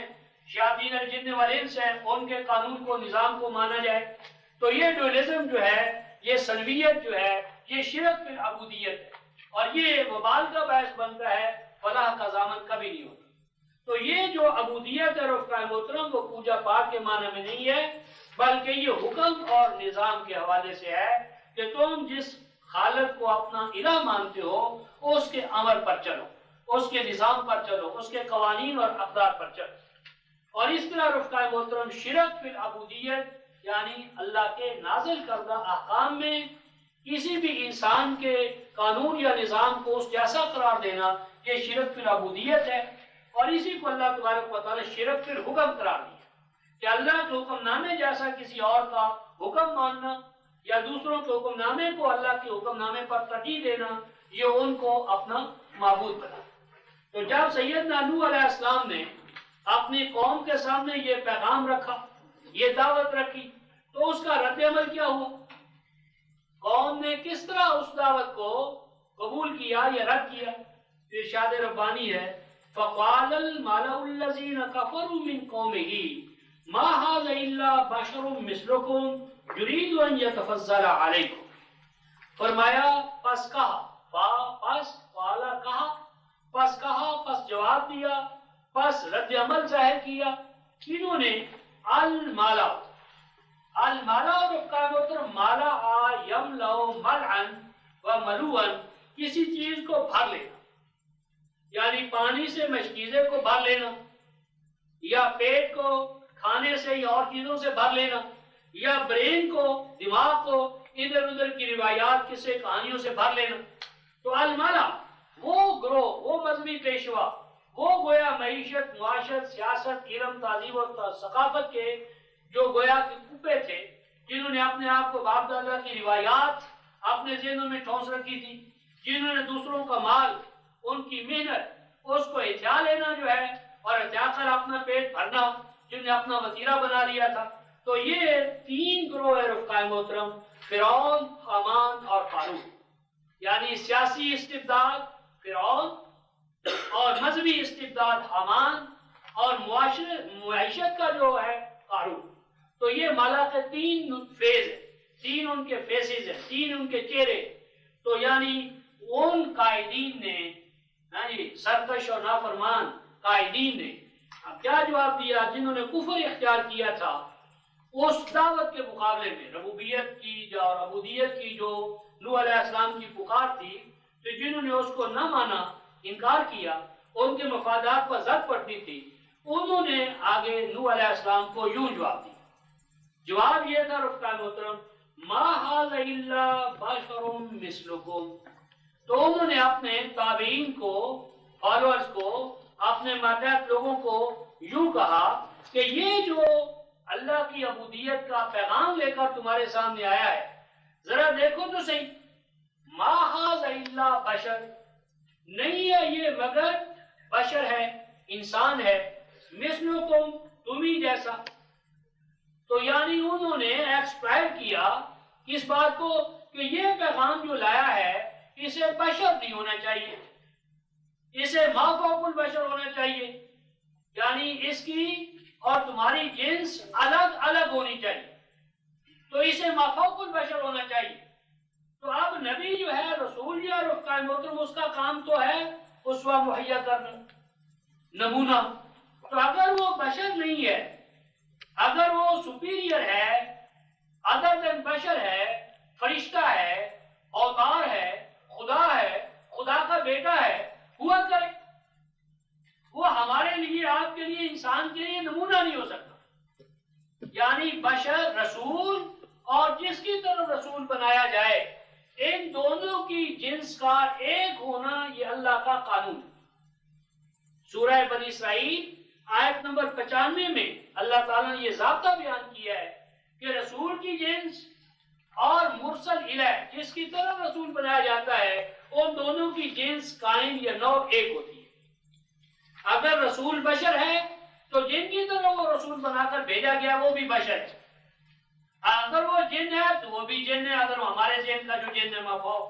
شیاطین الجن والانس ہیں، ان کے قانون کو، نظام کو مانا جائے۔ تو یہ ڈوئلزم جو ہے، یہ سلویت جو ہے، یہ شرک فی العبودیت ہے، اور یہ وبال کا باعث بنتا ہے، فلاح کا ضامن کبھی نہیں ہوتا۔ تو یہ جو عبودیت ہے رفقائے محترم، وہ پوجا پاٹ کے معنی میں نہیں ہے، بلکہ یہ حکم اور نظام کے حوالے سے ہے کہ تم جس خالق کو اپنا الہ مانتے ہو، اس کے امر پر چلو، اس کے نظام پر چلو، اس کے قوانین اور اقدار پر چلو۔ اور اس طرح رفقائے محترم شرک فی العبودیت یعنی اللہ کے نازل کردہ احکام میں کسی بھی انسان کے قانون یا نظام کو اس جیسا قرار دینا، یہ شرک فی العبودیت ہے۔ اور اسی کو اللہ تبارک و تعالی شرک فی الحکم قرار دیا کہ اللہ کے حکم نامے جیسا کسی اور کا حکم ماننا یا دوسروں کے حکم نامے کو اللہ کے حکم نامے پر ترجیح دینا، یہ ان کو اپنا معبود بنا۔ تو جب سیدنا نوح علیہ السلام نے اپنی قوم کے سامنے یہ پیغام رکھا، یہ دعوت رکھی، تو اس کا رد عمل کیا ہوا؟ قوم نے کس طرح اس دعوت کو قبول کیا یا رد کیا؟ ارشاد ربانی ہے، فَقَالَ الْمَلَأُ الَّذِينَ كَفَرُوا مِنْ قَوْمِهِ مَا هَذَا إِلَّا بَشَرٌ مِثْلُكُمْ يُرِيدُ أَنْ يَتَفَضَّلَ عَلَيْكُمْ۔ فرمایا پس کہا، پس قالا کہا، پس کہا، پس جواب دیا، پس رد عمل ظاہر کیا، انہوں نے المالا اور رفقائے محترم مالا یملأ ملعن و ملوعن، کسی چیز کو بھر لینا، یعنی پانی سے مشکیزے کو بھر لینا، یا پیٹ کو کھانے سے یا اور چیزوں سے بھر لینا، یا برین کو، دماغ کو ادھر ادھر کی روایات، قصے، کہانیوں سے بھر لینا۔ تو المالا وہ گروہ، وہ مذہبی پیشوا، وہ گویا معیشت، معاشرت، سیاست، علم، تہذیب اور ثقافت کے جو گویا کے کپے تھے، جنہوں نے اپنے آپ کو باپ دادا کی روایات اپنے ذہنوں میں ٹھونس رکھی تھی، جنہوں نے دوسروں کا مال، ان کی محنت، اس کو ہتھیا لینا جو ہے، اور ہتھیا کر اپنا پیٹ بھرنا، جنہوں نے اپنا وتیرہ بنا لیا تھا۔ تو یہ تین گروہ ہے رفقائے محترم، فرعون، حامان اور قارون، یعنی سیاسی استبداد فرعون، اور مذہبی استبداد حامان، اور معیشت کا جو ہے قارون۔ تو یہ مالا کے تین فیز ہیں، تین ان کے فیسز ہیں، تین ان کے چہرے۔ تو یعنی ان قائدین نے، سرکش اور نافرمان قائدین نے اب کیا جواب دیا؟ جنہوں نے کفر اختیار کیا تھا اس دعوت کے مقابلے میں، ربوبیت کی اور عبودیت کی جو نوح علیہ السلام کی پکار تھی، تو جنہوں نے اس کو نہ مانا، انکار کیا، ان کے مفادات پر زد پڑتی تھی، انہوں نے آگے نوح علیہ السلام کو یوں جواب دیا۔ جواب یہ تھا رفقائے محترم، ما ھذا الا بشر مثلکم۔ تو انہوں نے اپنے تابعین کو، فالوورز کو، اپنے ماتحت لوگوں کو یوں کہا کہ یہ جو اللہ کی عبودیت کا پیغام لے کر تمہارے سامنے آیا ہے، ذرا دیکھو تو صحیح، ما ھذا الا بشر، نہیں ہے یہ مگر بشر ہے، انسان ہے، مثلکم، تمہیں جیسا۔ تو یعنی انہوں نے ایکسپلائٹ کیا اس بات کو کہ یہ پیغام جو لایا ہے اسے بشر نہیں ہونا چاہیے، اسے ما فوق البشر ہونا چاہیے، یعنی اس کی اور تمہاری جنس الگ الگ ہونی چاہیے، تو اسے ما فوق البشر ہونا چاہیے۔ تو اب نبی جو ہے، رسول جو ہے رفقائے محترم، اس کا کام تو ہے اسوہ مہیا کرنا، نمونہ۔ تو اگر وہ بشر نہیں ہے، اگر وہ سپیریئر ہے، ادر دین بشر ہے، فرشتہ ہے، اوتار ہے، خدا ہے، خدا کا بیٹا ہے، ہوا کرے، وہ ہمارے لیے، آپ کے لیے، انسان کے لیے نمونہ نہیں ہو سکتا۔ یعنی بشر، رسول، اور جس کی طرف رسول بنایا جائے، ان دونوں کی جنس کا ایک ہونا یہ اللہ کا قانون ہے۔ سورہ بنی اسرائیل آیت نمبر 95 میں اللہ تعالیٰ نے یہ ضابطہ بیان کیا ہے کہ رسول کی جنس اور مرسل الہ، جس کی طرف رسول بنایا جاتا ہے، ان دونوں کی جنس، قائم یا نوع ایک ہوتی ہے۔ رسول بشر ہے تو جن کی طرح وہ رسول بنا کر بھیجا گیا وہ بھی بشر ہے. اگر وہ جن ہے تو وہ بھی جن ہے، اگر وہ ہمارے ذہن کا جو جن ہے مفہوم،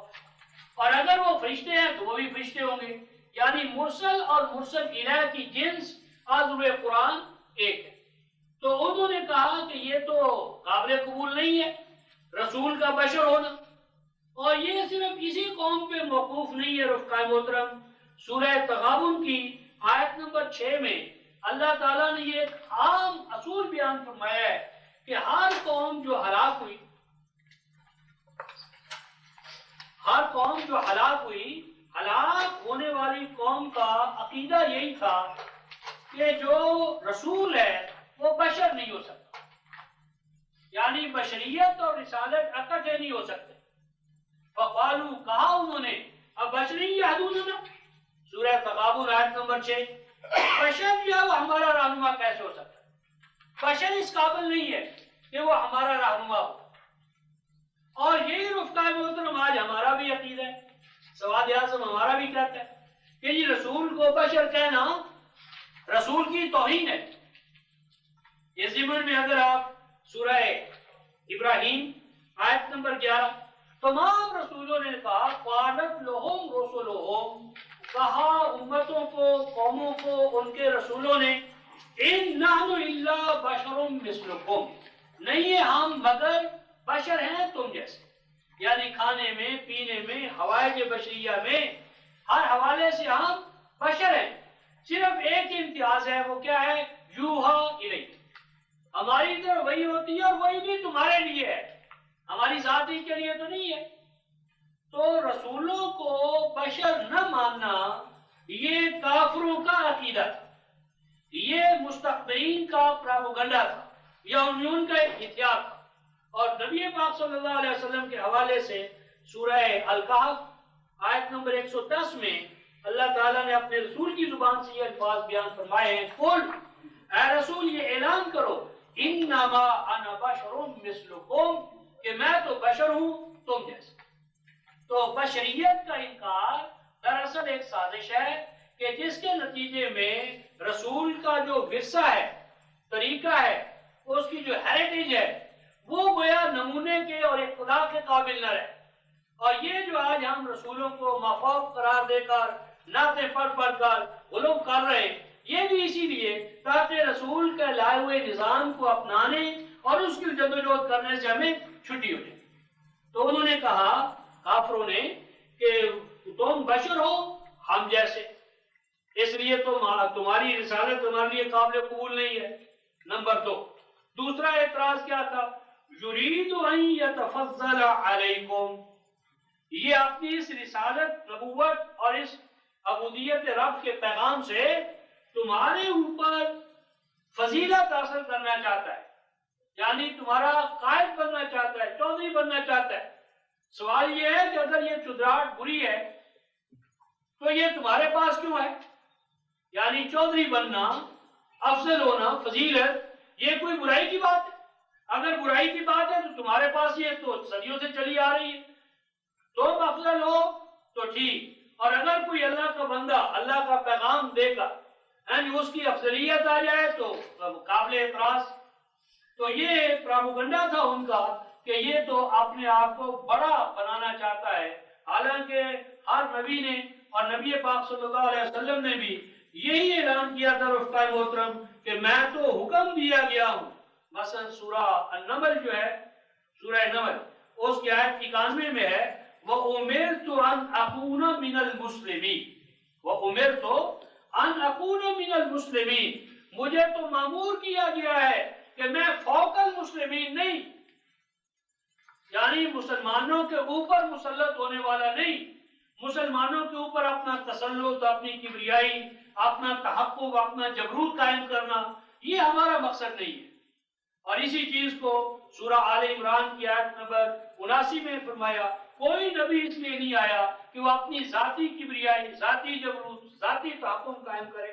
اور اگر وہ فرشتے ہیں تو وہ بھی فرشتے ہوں گے. یعنی مرسل اور مرسل الہ کی جنس حضور قرآن ایک ہے. تو انہوں نے کہا کہ یہ تو قابل قبول نہیں ہے رسول کا بشر ہونا. اور یہ صرف اسی قوم پہ موقوف نہیں ہے رفقائے محترم. سورہ تغابن کی آیت نمبر 6 میں اللہ تعالیٰ نے یہ ایک عام اصول بیان فرمایا ہے کہ ہر قوم جو ہلاک ہوئی، ہر قوم جو ہلاک ہوئی، ہلاک ہونے والی قوم کا عقیدہ یہی تھا کہ جو رسول ہے وہ بشر نہیں ہو سکتا. یعنی بشریت اور رسالت اکٹھے نہیں ہو سکتے. فقالو، کہا انہوں نے، اب بشری یہدوننا، سورہ تغابن آیت نمبر 6، بشر جو ہے وہ ہمارا رہنما کیسے ہو سکتا ہے؟ بشر اس قابل نہیں ہے کہ وہ ہمارا رہنما ہو. اور یہی رفقائے محترم آج ہمارا بھی عقیدہ ہے. سواد اعظم ہمارا بھی کہتا ہے کہ یہ رسول کو بشر کہنا رسول کی توہین ہے. اس ضمن میں اگر آپ سورہ ابراہیم آیت نمبر 11، تمام رسولوں نے کہا قالت لہم رسلہم، کہا امتوں کو، قوموں کو ان کے رسولوں نے، ان نحن الا بشر مثلکم، نہیں ہے ہم مگر بشر ہیں تم جیسے. یعنی کھانے میں، پینے میں، حوائج بشریہ میں، ہر حوالے سے ہم بشر ہیں. صرف ایک امتیاز ہے، وہ کیا ہے؟ یوحا الی، ہماری طرف وہی ہوتی ہے اور وہی بھی تمہارے لیے ہے، ہماری ذاتی کے لیے تو نہیں ہے. تو رسولوں کو بشر نہ ماننا یہ کافروں کا عقیدہ تھا، یہ مستقبرین کا پراپیگنڈا تھا، یا ان کا ایک ہتھیار تھا. اور نبی پاک صلی اللہ علیہ وسلم کے حوالے سے سورہ الکہف آیت نمبر 110 میں اللہ تعالیٰ نے اپنے رسول کی زبان سے یہ الفاظ بیان فرمائے ہیں، قل، اے رسول یہ اعلان کرو، انما انا بشر مثلکم، کہ میں تو بشر ہوں تم جیسے. تو بشریت کا انکار دراصل ایک سازش ہے کہ جس کے نتیجے میں رسول کا جو ورثہ ہے، طریقہ ہے، اس کی جو ہیریٹیج ہے، وہ گویا نمونے کے اور اقتدا کے قابل نہ رہے. اور یہ جو آج ہم رسولوں کو مافوق قرار دے کر، نعتیں پڑھ پڑھ کر غلو کر رہے ہیں، یہ بھی اسی لیے تاکہ رسول کے لائے ہوئے نظام کو اپنانے اور اس کی جدوجہد کرنے سے ہمیں چھٹی ہو جائے. تو انہوں نے کہا، کافروں نے، کہ تم بشر ہو ہم جیسے، اس لیے تمہاری رسالت ہمارے لیے قابل قبول نہیں ہے. نمبر 2، دوسرا اعتراض کیا تھا؟ یرید ان یتفضل علیکم، یہ اپنی اس رسالت، نبوت اور اس عبودیت رب کے پیغام سے تمہارے اوپر فضیلت حاصل کرنا چاہتا ہے، یعنی تمہارا قائد بننا چاہتا ہے، چودھری بننا چاہتا ہے. سوال یہ ہے کہ اگر یہ چودراہٹ بری ہے تو یہ تمہارے پاس کیوں ہے؟ یعنی چودھری بننا، افضل ہونا، فضیلت، یہ کوئی برائی کی بات ہے؟ اگر برائی کی بات ہے تو تمہارے پاس یہ تو صدیوں سے چلی آ رہی ہے. تم افضل ہو تو ٹھیک، اور اگر کوئی اللہ کا بندہ اللہ کا پیغام دے کر اس کی افضلیت آ جائے تو قابل اعتراض. تو یہ پراپیگنڈا تھا ان کا کہ یہ تو اپنے آپ کو بڑا بنانا چاہتا ہے، حالانکہ ہر نبی نے اور نبی پاک صلی اللہ علیہ وسلم نے بھی یہی اعلان کیا تھا رفقائے محترم کہ میں تو حکم دیا گیا ہوں. مثلا سورہ النمل جو ہے، سورہ نمل، اس کی آیت 91 میں ہے، وَأُمِرْتُ أَنْ أَكُونَ مِنَ الْمُسْلِمِينَ، وَأُمِرْتُ أَنْ أَكُونَ مِنَ الْمُسْلِمِينَ، مجھے تو مامور کیا گیا ہے کہ میں فوق المسلمین نہیں، یعنی مسلمانوں کے اوپر مسلط ہونے والا نہیں، مسلمانوں کے اوپر اپنا تسلط، اپنی کبریائی، اپنا تحقق، اپنا جبروت قائم کرنا، یہ ہمارا مقصد نہیں ہے. اور اسی چیز کو سورہ آل عمران کی آیت نمبر 79 میں فرمایا، کوئی نبی اس لیے نہیں آیا کہ وہ اپنی ذاتی کبریائی، ذاتی جبروت، ذاتی تحکم قائم کرے،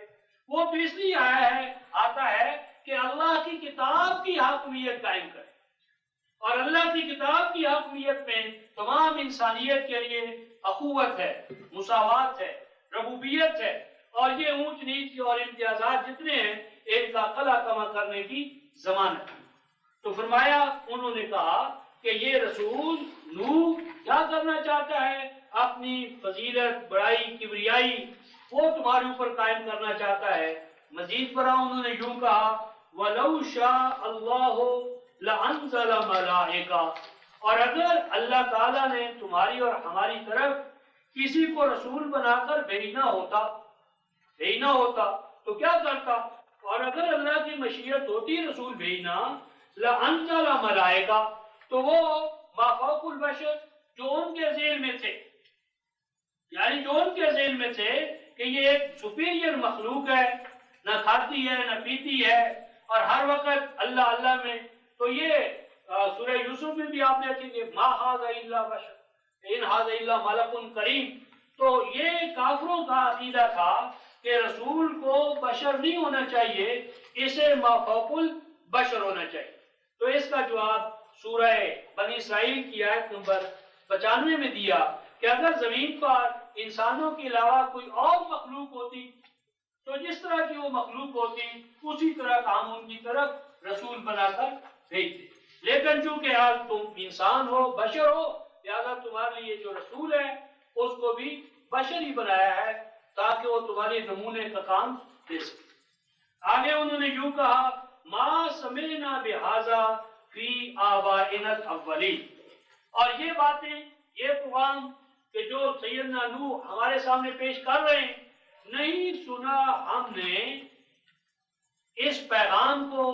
وہ تو اس لیے آتا ہے کہ اللہ کی کتاب کی حاکمیت قائم کرے. اور اللہ کی کتاب کی حاکمیت میں تمام انسانیت کے لیے اخوت ہے، مساوات ہے، ربوبیت ہے، اور یہ اونچ نیچ اور امتیازات جتنے ہیں ان کا قلع کما کرنے کی ضمانت ہے۔ تو فرمایا انہوں نے کہا کہ یہ رسول نوح کیا کرنا چاہتا ہے، اپنی فضیلت، بڑائی، کبریائی وہ تمہارے اوپر قائم کرنا چاہتا ہے۔ مزید برآں انہوں نے یوں کہا وَلَوْ شَاءَ اللَّهُ لَأَنزَلَ مَلَائِكَةً، اور اگر اللہ تعالیٰ نے تمہاری اور ہماری طرف کسی کو رسول بنا کر بھیجنا ہوتا تو کیا کرتا، اور اگر اللہ کی مشیت ہوتی رسول بھیجنا لَأَنزَلَ مَلَائِكَةً، تو وہ ما فوق البشر جو ان کے ذیل میں تھے، یعنی جو ان کے ذہن میں تھے کہ یہ ایک سپیریئر مخلوق ہے، نہ کھاتی ہے نہ پیتی ہے اور ہر وقت اللہ اللہ میں، تو یہ سورہ یوسف میں بھی آپ دیکھیں گے ما ھذا الا بشر ان ھذا الا ملک کریم۔ تو یہ کافروں کا عقیدہ تھا کہ رسول کو بشر نہیں ہونا چاہیے، اسے ما فوق البشر ہونا چاہیے۔ تو اس کا جواب سورہ بنی اسرائیل کی آیت نمبر 95 میں دیا کہ اگر زمین پر انسانوں کے علاوہ کوئی اور مخلوق ہوتی تو جس طرح کی وہ مخلوق ہوتی اسی طرح کا ہم ان کی طرف رسول بنا کر بھیجتے، لیکن چونکہ آج تم انسان ہو، بشر ہو، لہذا تمہارے لیے جو رسول ہے اس کو بھی بشر ہی بنایا ہے تاکہ وہ تمہارے نمونے کا کام دے سکے۔ آگے انہوں نے یوں کہا ما سمعنا بہذا فی آبائنا الاولین، اور یہ باتیں، یہ پیغام کہ جو سیدنا نوح ہمارے سامنے پیش کر رہے ہیں، نہیں سنا ہم نے اس پیغام کو،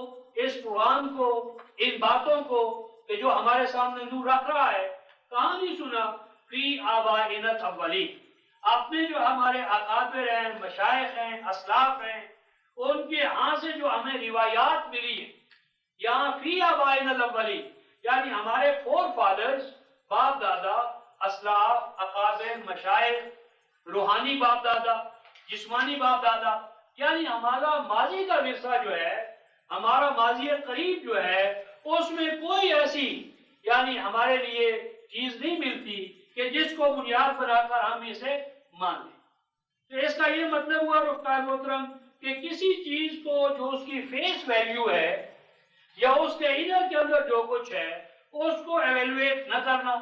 اس قرآن کو، ان باتوں کو کہ جو ہمارے سامنے نوح رکھ رہا ہے، کہاں نہیں سنا فی آبائنا الاولین، اپنے جو ہمارے اکابر ہیں، مشائخ ہیں، اسلاف ہیں، ان کے ہاں سے جو ہمیں روایات ملی ہیں، یہاں فی آبائنا الاولین یعنی ہمارے فور فادرز، باپ دادا، اسلاف، اکابر، مشائخ، روحانی باپ دادا، جسمانی باپ دادا، یعنی ہمارا ماضی کا ورثہ جو ہے، ہمارا ماضی قریب جو ہے، اس میں کوئی ایسی یعنی ہمارے لیے چیز نہیں ملتی کہ جس کو بنیاد بنا کر ہم اسے مان لیں۔ تو اس کا یہ مطلب ہوا رفقائے محترم کہ کسی چیز کو جو اس کی فیس ویلیو ہے یا اس کے انر کے اندر جو کچھ ہے اس کو ایویلویٹ نہ کرنا،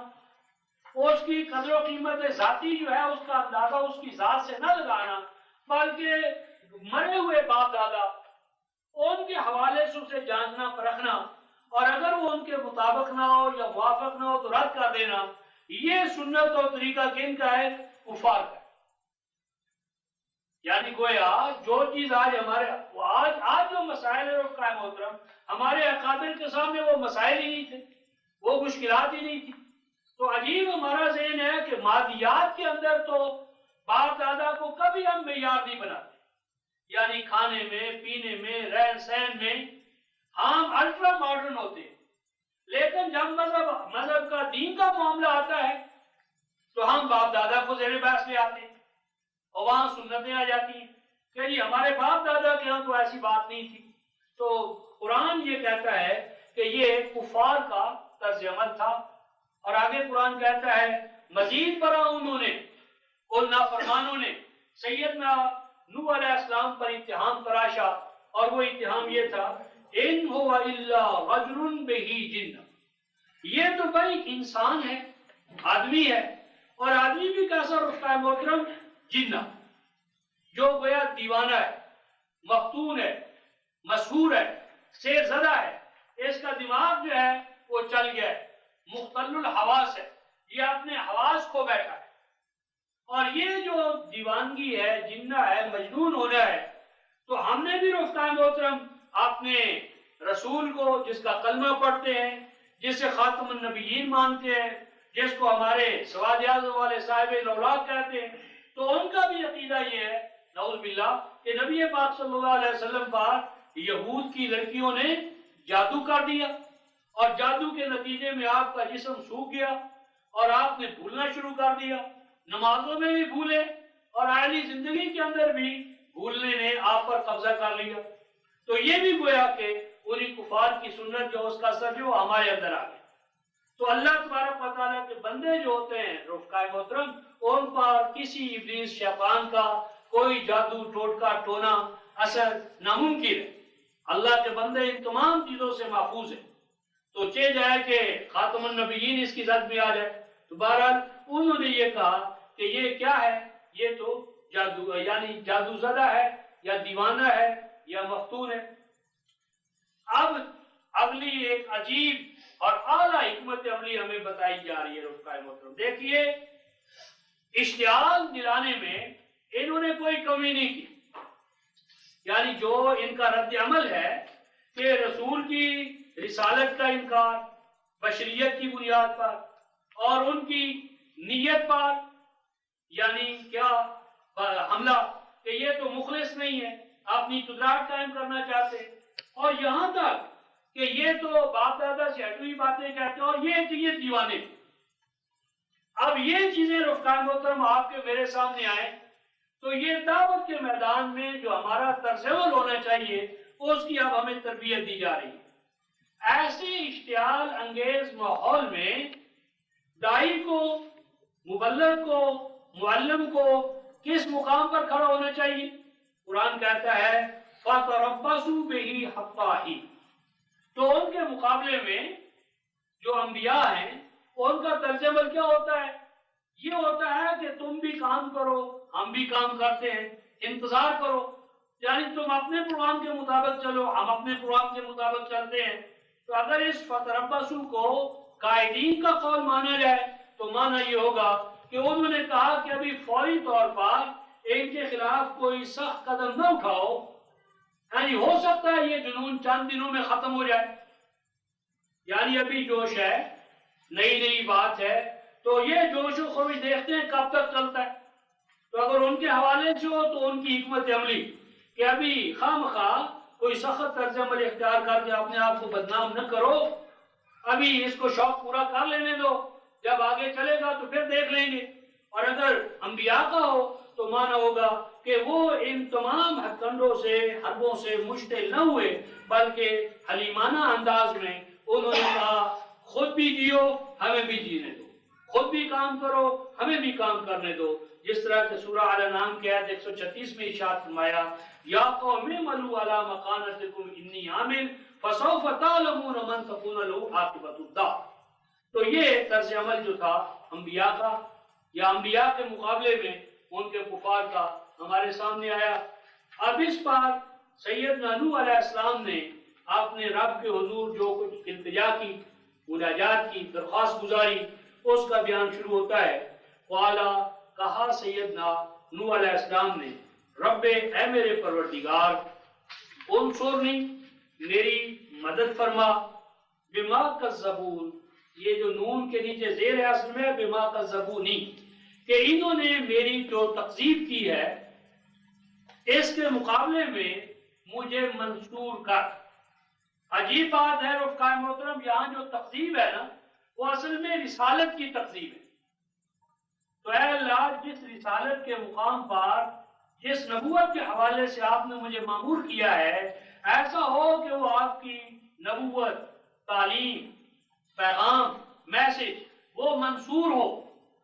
اس کی قدر و قیمت ذاتی جو ہے اس کا اندازہ اس کی ذات سے نہ لگانا، بلکہ مرے ہوئے باپ دادا ان کے حوالے سے اسے جاننا پرکھنا، اور اگر وہ ان کے مطابق نہ ہو یا موافق نہ ہو تو رد کر دینا، یہ سنت اور طریقہ کن کا ہے؟ کفار کا ہے۔ یعنی گویا جو چیز آج ہمارے آج جو مسائل ہے رفقائے محترم، ہمارے اکابر کے سامنے وہ مسائل ہی نہیں تھے، وہ مشکلات ہی نہیں تھی۔ تو عجیب ہمارا ذہن ہے کہ مادیات کے اندر تو باپ دادا کو کبھی ہم معیار نہیں بناتے، یعنی کھانے میں، پینے میں، رہن سہن میں ہم الٹرا ماڈرن ہوتے ہیں، لیکن جب مذہب کا دین کا معاملہ آتا ہے تو ہم باپ دادا کو زیر بحث لے آتے ہیں اور وہاں سنتیں آ جاتی ہیں کہ جی ہمارے باپ دادا کے ہاں تو ایسی بات نہیں تھی۔ تو قرآن یہ کہتا ہے کہ یہ کفار کا طرز عمل تھا، اور آگے قرآن کہتا ہے مزید برآں انہوں نے، ان نافرمانوں نے سیدنا نوح علیہ السلام پر اتہام تراشا، اور وہ اتہام یہ تھا ان هو الا رجل به جنہ، یہ تو بھائی انسان ہے، آدمی ہے، اور آدمی بھی کیسا رفقائے محترم؟ جنہ، جو گویا دیوانہ ہے، مفتون ہے، مسحور ہے، سیر زدہ ہے، اس کا دماغ جو ہے وہ چل گیا ہے، مختل الحواس ہے، یہ اپنے حواس کھو بیٹھا ہے، اور یہ جو دیوانگی ہے، جنہ ہے، مجنون ہونا ہے۔ تو ہم نے بھی رفقائے محترم اپنے رسول کو جس کا کلمہ پڑھتے ہیں، جسے خاتم النبیین مانتے ہیں، جس کو ہمارے سواد اعظم والے صاحب الاولاد کہتے ہیں، تو ان کا بھی عقیدہ یہ ہے نعوذ باللہ کہ نبی پاک صلی اللہ علیہ وسلم پر یہود کی لڑکیوں نے جادو کر دیا، اور جادو کے نتیجے میں آپ کا جسم سوکھ گیا اور آپ نے بھولنا شروع کر دیا، نمازوں میں بھی بھولے اور عائلی زندگی کے اندر بھی بھولنے نے آپ پر قبضہ کر لیا۔ تو یہ بھی گویا کہ پوری کفار کی سنت جو اس کا اثر جو ہمارے اندر آ گیا۔ تو اللہ تبارک و تعالیٰ کے بندے جو ہوتے ہیں رفقائے محترم، ان پر کسی ابلیس شیطان کا کوئی جادو ٹوٹکا ٹونا اثر ناممکن ہے. اللہ کے بندے ان تمام چیزوں سے محفوظ ہیں. تو چہ جائے کہ خاتم النبیین اس کی زد میں آ جائے. تو بہرحال انہوں نے یہ کہا کہ یہ کیا ہے، یہ تو جادو یعنی جادو زدہ ہے یا دیوانہ ہے یا مفتون ہے. اب اگلی ایک عجیب اور اعلیٰ حکمت عملی ہمیں بتائی جا رہی ہے رفقائے محترم. دیکھیے اشتعال دلانے میں انہوں نے کوئی کمی نہیں کی. یعنی جو ان کا رد عمل ہے کہ رسول کی رسالت کا انکار بشریت کی بنیاد پر اور ان کی نیت پر، یعنی کیا حملہ کہ یہ تو مخلص نہیں ہے، اپنی قدرت قائم کرنا چاہتے ہیں، اور یہاں تک کہ یہ تو باپ دادا سے ہٹی ہوئی باتیں کہتے ہیں اور یہ دیوانے. اب یہ چیزیں رفقائے محترم آپ کے میرے سامنے آئے تو یہ دعوت کے میدان میں جو ہمارا طرز عمل ہونا چاہیے اس کی اب ہمیں تربیت دی جا رہی ہے. ایسے اشتعال انگیز ماحول میں داعی کو، مبلغ کو، معلم کو کس مقام پر کھڑا ہونا چاہیے؟ قرآن کہتا ہے فَتَرَبَّصُوا بِهِ حَتَّىٰ حِينٍ. تو ان کے مقابلے میں جو انبیاء ہیں ان کا طرز عمل کیا ہوتا ہے؟ یہ ہوتا ہے کہ تم بھی کام کرو، ہم بھی کام کرتے ہیں، انتظار کرو. یعنی تم اپنے پروگرام کے مطابق چلو، ہم اپنے پروگرام کے مطابق چلتے ہیں. تو اگر اس فتربصوا کو قائدین کا قول مانا جائے تو مانا یہ ہوگا کہ انہوں نے کہا کہ ابھی فوری طور پر ان کے خلاف کوئی سخت قدم نہ اٹھاؤ. یعنی ہو سکتا ہے یہ جنون چند دنوں میں ختم ہو جائے، یعنی ابھی جوش ہے، نئی بات ہے، تو یہ جوش و خروش دیکھتے ہیں کب تک چلتا ہے. تو اگر ان کے حوالے سے ہو تو ان کی حکمت عملی کہ ابھی خواہ کوئی سخت طرز عمل اختیار کر کے اپنے آپ کو بدنام نہ کرو، ابھی اس کو شوق پورا کر لینے دو، جب آگے چلے گا تو پھر دیکھ لیں گے. اور اگر انبیاء کا ہو تو مانا ہوگا کہ وہ ان تمام ہتھ کنڈوں سے، حربوں سے مشتعل نہ ہوئے، بلکہ حلیمانہ انداز میں انہوں نے کہا خود بھی جیو ہمیں بھی جینے دو، خود بھی کام کرو ہمیں بھی کام کرنے دو. جس طرح کہ سورہ الانعام کی آیت 136 میں ارشاد فرمایا یا قوم اعملوا علی مکانتکم انی عامل فسوف تعلمون من تکون له عاقبۃ الدار. تو یہ طرز عمل جو تھا انبیاء کا یا انبیاء کے مقابلے میں ان کے کفار کا ہمارے سامنے آیا. اب اس پر سیدنا نوح علیہ السلام نے اپنے رب کے حضور جو کچھ التجا کی، مناجات کی، درخواست گزاری، اس کا بیان شروع ہوتا ہے. قالا کہا سیدنا نوح علیہ السلام نے رب اے میرے پروردگار انصرنی میری مدد فرما بما کذبون. یہ جو نون کے نیچے زیر ہے اصل میں بما کذبونی، کہ انہوں نے میری جو تکذیب کی ہے اس کے مقابلے میں مجھے منصور کر. عجیب بات ہے رفقائے محترم، یہاں جو تکذیب ہے نا وہ اصل میں رسالت کی تکذیب ہے. تو اے اللہ جس رسالت کے مقام پر، جس نبوت کے حوالے سے آپ نے مجھے مامور کیا ہے، ایسا ہو کہ وہ آپ کی نبوت، تعلیم، پیغام، میسج وہ منصور ہو،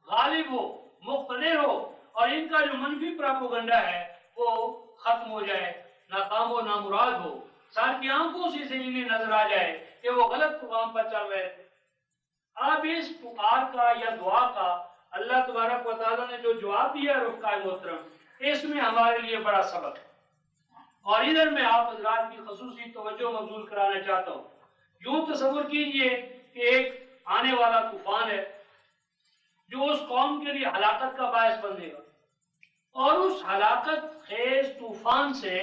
غالب ہو، مقتدر ہو، اور ان کا جو منفی پراپوگنڈا ہے وہ ختم ہو جائے، ناکام و نامراد ہو، سر کی آنکھوں سے انہیں نظر آ جائے کہ وہ غلط پروگرام پر چل رہے تھے. اب اس پکار کا یا دعا کا اللہ تبارک و تعالیٰ نے جو جواب دیا ہے رفقائے محترم، اس میں ہمارے لیے بڑا سبق ہے. اور ادھر میں آپ حضرات کی خصوصی توجہ مبذول کرانا چاہتا ہوں. یوں تصور کیجئے کہ ایک آنے والا طوفان ہے جو اس قوم کے لیے ہلاکت کا باعث بنے گا، اور اس ہلاکت خیز طوفان سے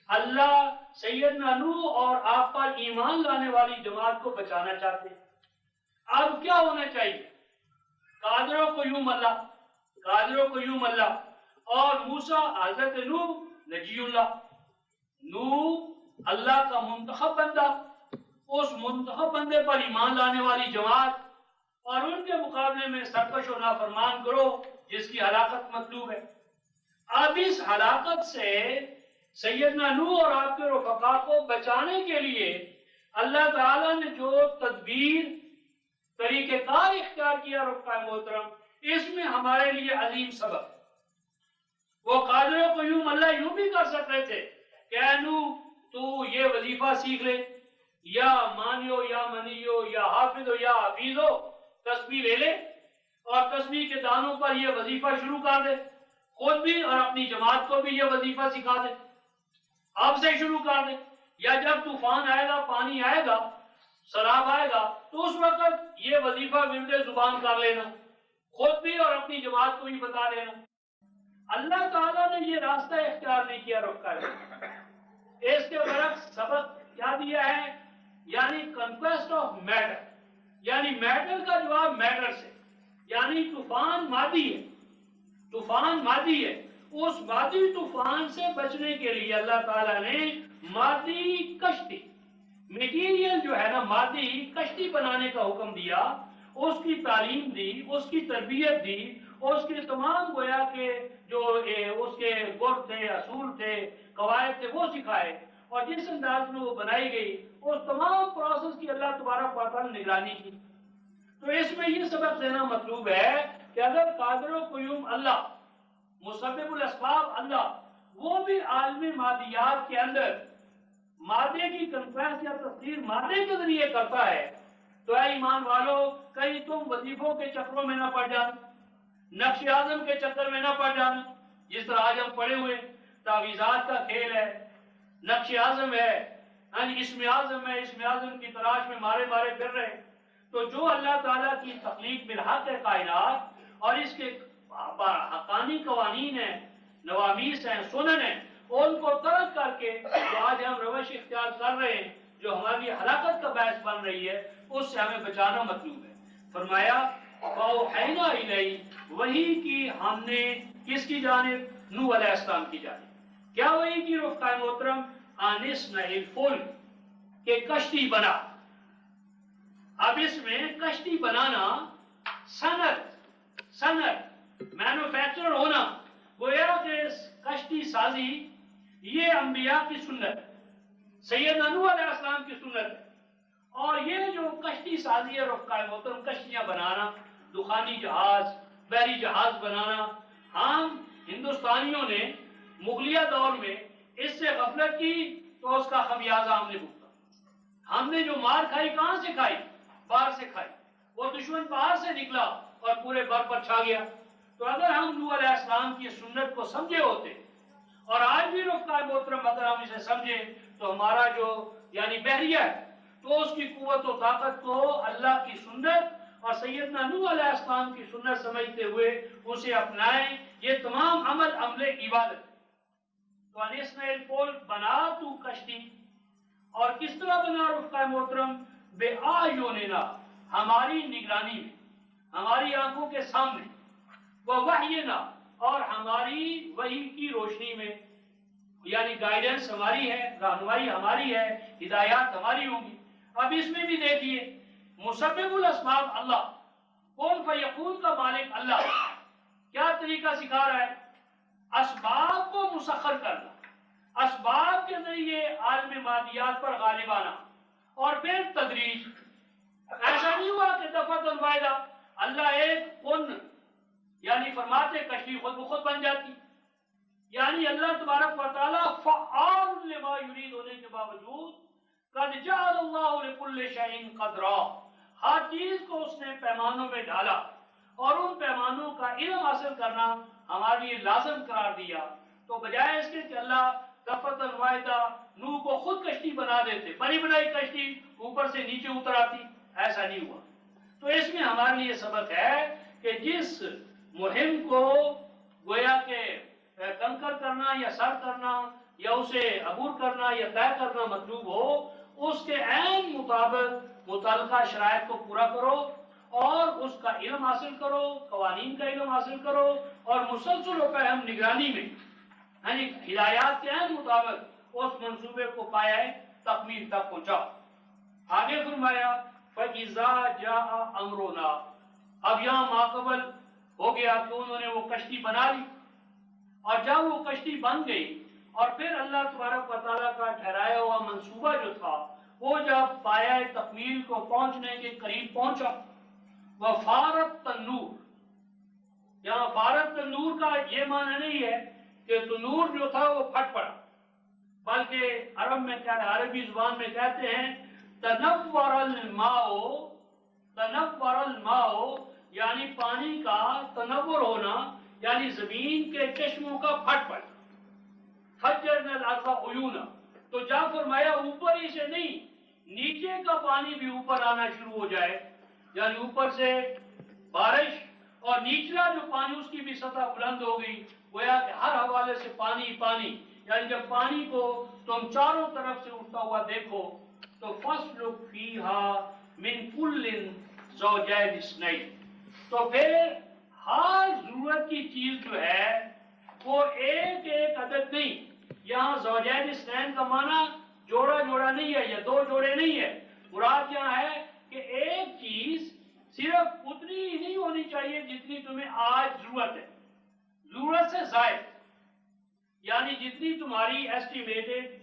اللہ سیدنا نوح اور آپ پر ایمان لانے والی جماعت کو بچانا چاہتے ہیں. اب کیا ہونا چاہیے؟ قادروں کو یوں ملا اور موسیٰ حضرت نوح نجی اللہ، نوح اللہ کا منتخب بندہ، اس منتخب بندے پر ایمان لانے والی جماعت، اور ان کے مقابلے میں سرکش و نافرمان کرو جس کی ہلاکت مطلوب ہے. اب اس ہلاکت سے سیدنا نوح اور آپ کے رفقا کو بچانے کے لیے اللہ تعالیٰ نے جو تدبیر، طریقہ کار اختیار کیا رفقائے محترم، اس میں ہمارے لیے عظیم سبق. وہ قادر و قیوم اللہ یوں بھی کر سکتے تھے کہ اے نوح تو یہ وظیفہ سیکھ لے، یا مانیو یا منیو یا حافظ ہو یا حفیظ ہو، تسبیح لے لے اور تسبیح کے دانوں پر یہ وظیفہ شروع کر دے، خود بھی اور اپنی جماعت کو بھی یہ وظیفہ سکھا دے، اب سے شروع کر دے، یا جب طوفان آئے گا، پانی آئے گا، سیلاب آئے گا، تو اس وقت یہ وظیفہ ورد زبان کر لینا، خود بھی اور اپنی جماعت کو بھی بتا دینا۔ اللہ تعالیٰ نے یہ راستہ اختیار نہیں کیا رکھا ہے، اس کے برعکس سبق کیا دیا ہے، یعنی کنکویسٹ آف میٹر، یعنی میٹر کا جواب میٹر سے، یعنی طوفان مادی ہے، طوفان مادی ہے، اس مادی طوفان سے بچنے کے لیے اللہ تعالیٰ نے مادی کشتی، میٹیریل جو ہے نا مادی کشتی بنانے کا حکم دیا، اس کی تعلیم دی، اس کی تربیت دی، اس کے تمام گویا کے جو اس کے گر تھے، اصول تھے، قواعد تھے، وہ سکھائے، اور جس انداز میں وہ بنائی گئی اس تمام پروسیس کی اللہ تبارک و تعالیٰ نے نگرانی کی۔ تو اس میں یہ سبق دینا مطلوب ہے کہ اگر قادر و قیوم اللہ، مسبب الاسباب اللہ، وہ بھی عالمی مادیات کے اندر مادے کی کنفرنس یا تصدیر مادے کے ذریعے کرتا ہے، تو اے ایمان والو کہیں تم وظیفوں کے چکروں میں نہ پڑ جانا، نقش اعظم کے چکر میں نہ پڑ جانا، جس طرح آج ہم پڑے ہوئے تعویذات کا کھیل ہے، نقش اعظم ہے، اسم اعظم ہے، اسم اعظم کی تلاش میں مارے پھر رہے۔ تو جو اللہ تعالیٰ کی تخلیق بالحق ہے کائنات، اور اس کے حقانی قوانین ہیں، نوامیس ہیں، سنن ہیں، ان کو ترک کر کے جو آج ہم روش اختیار کر رہے ہیں، جو ہماری ہلاکت کا باعث بن رہی ہے، اس سے ہمیں بچانا مطلوب ہے۔ فرمایا فَأَوْحَيْنَا إِلَيْهِ، وحی کی ہم نے کس کی جانب؟ نوح علیہ السلام کی جانب۔ کیا وحی کی رفقہ محترم؟ أَنِ اصْنَعِ الْفُلْكَ، کہ کشتی بنا۔ اب اس میں کشتی بنانا، صنعت، مینوفیکچر ہونا، گویا کہ کشتی سازی یہ انبیاء کی سنت ہے، سیدنا نوح علیہ السلام کی سنت ہے۔ اور یہ جو کشتی سازی ہے رفقہ محترم، کشتیاں بنانا، دخانی جہاز، بحری جہاز بنانا، ہم ہندوستانیوں نے مغلیہ دور میں اس سے غفلت کی تو اس کا خمیازہ ہم نے بھگتا۔ ہم نے جو مار کھائی کہاں سے کھائی؟ باہر سے کھائی، وہ دشمن باہر سے نکلا اور پورے بر پر چھا گیا۔ تو اگر ہم نوح علیہ السلام کی سنت کو سمجھے ہوتے، اور آج بھی رفقہ محترم اگر ہم اسے سمجھے، تو ہمارا جو یعنی بحریہ ہے، تو اس کی قوت و طاقت کو اللہ کی سنت اور سیدنا نوح علیہ السلام کی سنت سمجھتے ہوئے اسے اپنائیں۔ یہ تمام عمل عبادت ہے۔ تو أَنِ اصْنَعِ الْفُلْكَ، بنا تو کشتی، اور کس طرح بنا رفقہ محترم؟ بِأَعْيُنِنَا، ہماری نگرانی میں، ہماری آنکھوں کے سامنے، وَوَحْيِنَا، اور ہماری وحی کی روشنی میں، یعنی گائیڈنس ہماری ہے، رہنمائی ہماری ہے، ہدایات ہماری ہوں گی۔ اب اس میں بھی دیکھیے، مسبب الاسباب اللہ، کون فیکون کا مالک اللہ، کیا طریقہ سکھا رہا ہے؟ اسباب کو مسخر کرنا، اسباب کے ذریعے عالم مادیات پر غالب آنا، اور پھر تدریج۔ ایسا نہیں ہوا کہ دفعۃ واحدہ اللہ ایک کن، یعنی فرماتے کشتی خود بخود بن جاتی، یعنی اللہ تبارک و تعالیٰ فعال لما یرید ہونے کے باوجود قد جعل اللہ لکل شیء قدرا، ہر چیز کو اس نے پیمانوں میں ڈالا، اور ان پیمانوں کا علم حاصل کرنا ہمارے لیے لازم قرار دیا۔ تو بجائے اس کے کہ اللہ دفعۃ واحدہ نوح کو خود کشتی بنا دیتے، بنی بنائی کشتی اوپر سے نیچے اتر آتی، ایسا نہیں ہوا۔ تو اس میں ہمارے لیے سبق ہے کہ جس مہم کو گویا کہ کنکر کرنا یا سر کرنا یا اسے عبور کرنا یا طے کرنا مطلوب ہو، اس کے عین مطابق متعلقہ شرائط کو پورا کرو، اور اس کا علم حاصل کرو، قوانین کا علم حاصل کرو، اور مسلسل و فہم نگرانی میں یعنی ہدایات کے عین مطابق اس منصوبے کو پایا ہے تکمیل تک پہنچاؤ۔ آگے فرمایا فَإِذَا جَاءَ أَمْرُنَا، اب یہاں ماقبل ہو گیا کہ انہوں نے وہ کشتی بنا لی، اور جب وہ کشتی بن گئی اور پھر اللہ تبارک و تعالیٰ کا ٹھہرایا ہوا منصوبہ جو تھا وہ جب پایہ تکمیل کو پہنچنے کے قریب پہنچا، وَفَارَتْ التَّنُّورُ، یہاں فارت تنور کا یہ معنی نہیں ہے کہ تنور جو تھا وہ پھٹ پڑا، بلکہ عرب میں کیا ہے، عربی زبان میں کہتے ہیں تنور الماء، یعنی پانی کا تنور ہونا، یعنی زمین کے چشموں کا پھٹ پڑنا. فجرنا الارض عیونا، تو جا فرمایا اوپر ہی سے نہیں، نیچے کا پانی بھی اوپر آنا شروع ہو جائے، یعنی اوپر سے بارش اور نیچلا جو پانی اس کی بھی سطح بلند ہو گئی، گویا کہ ہر حوالے سے پانی پانی، یعنی جب پانی کو تم چاروں طرف سے اٹھتا ہوا دیکھو تو فَاسْلُكْ فِيهَا مِنْ كُلٍّ زَوْجَيْنِ اثْنَيْنِ، تو پھر ہر ضرورت کی چیز جو ہے وہ ایک ایک عدد نہیں، یہاں زوجین اثنین کا معنی جوڑا جوڑا نہیں ہے یا دو جوڑے نہیں ہے، مراد یہاں ہے کہ ایک چیز صرف اتنی ہی نہیں ہونی چاہیے جتنی تمہیں آج ضرورت ہے، ضرورت سے زائد، یعنی جتنی تمہاری ایسٹیمیٹڈ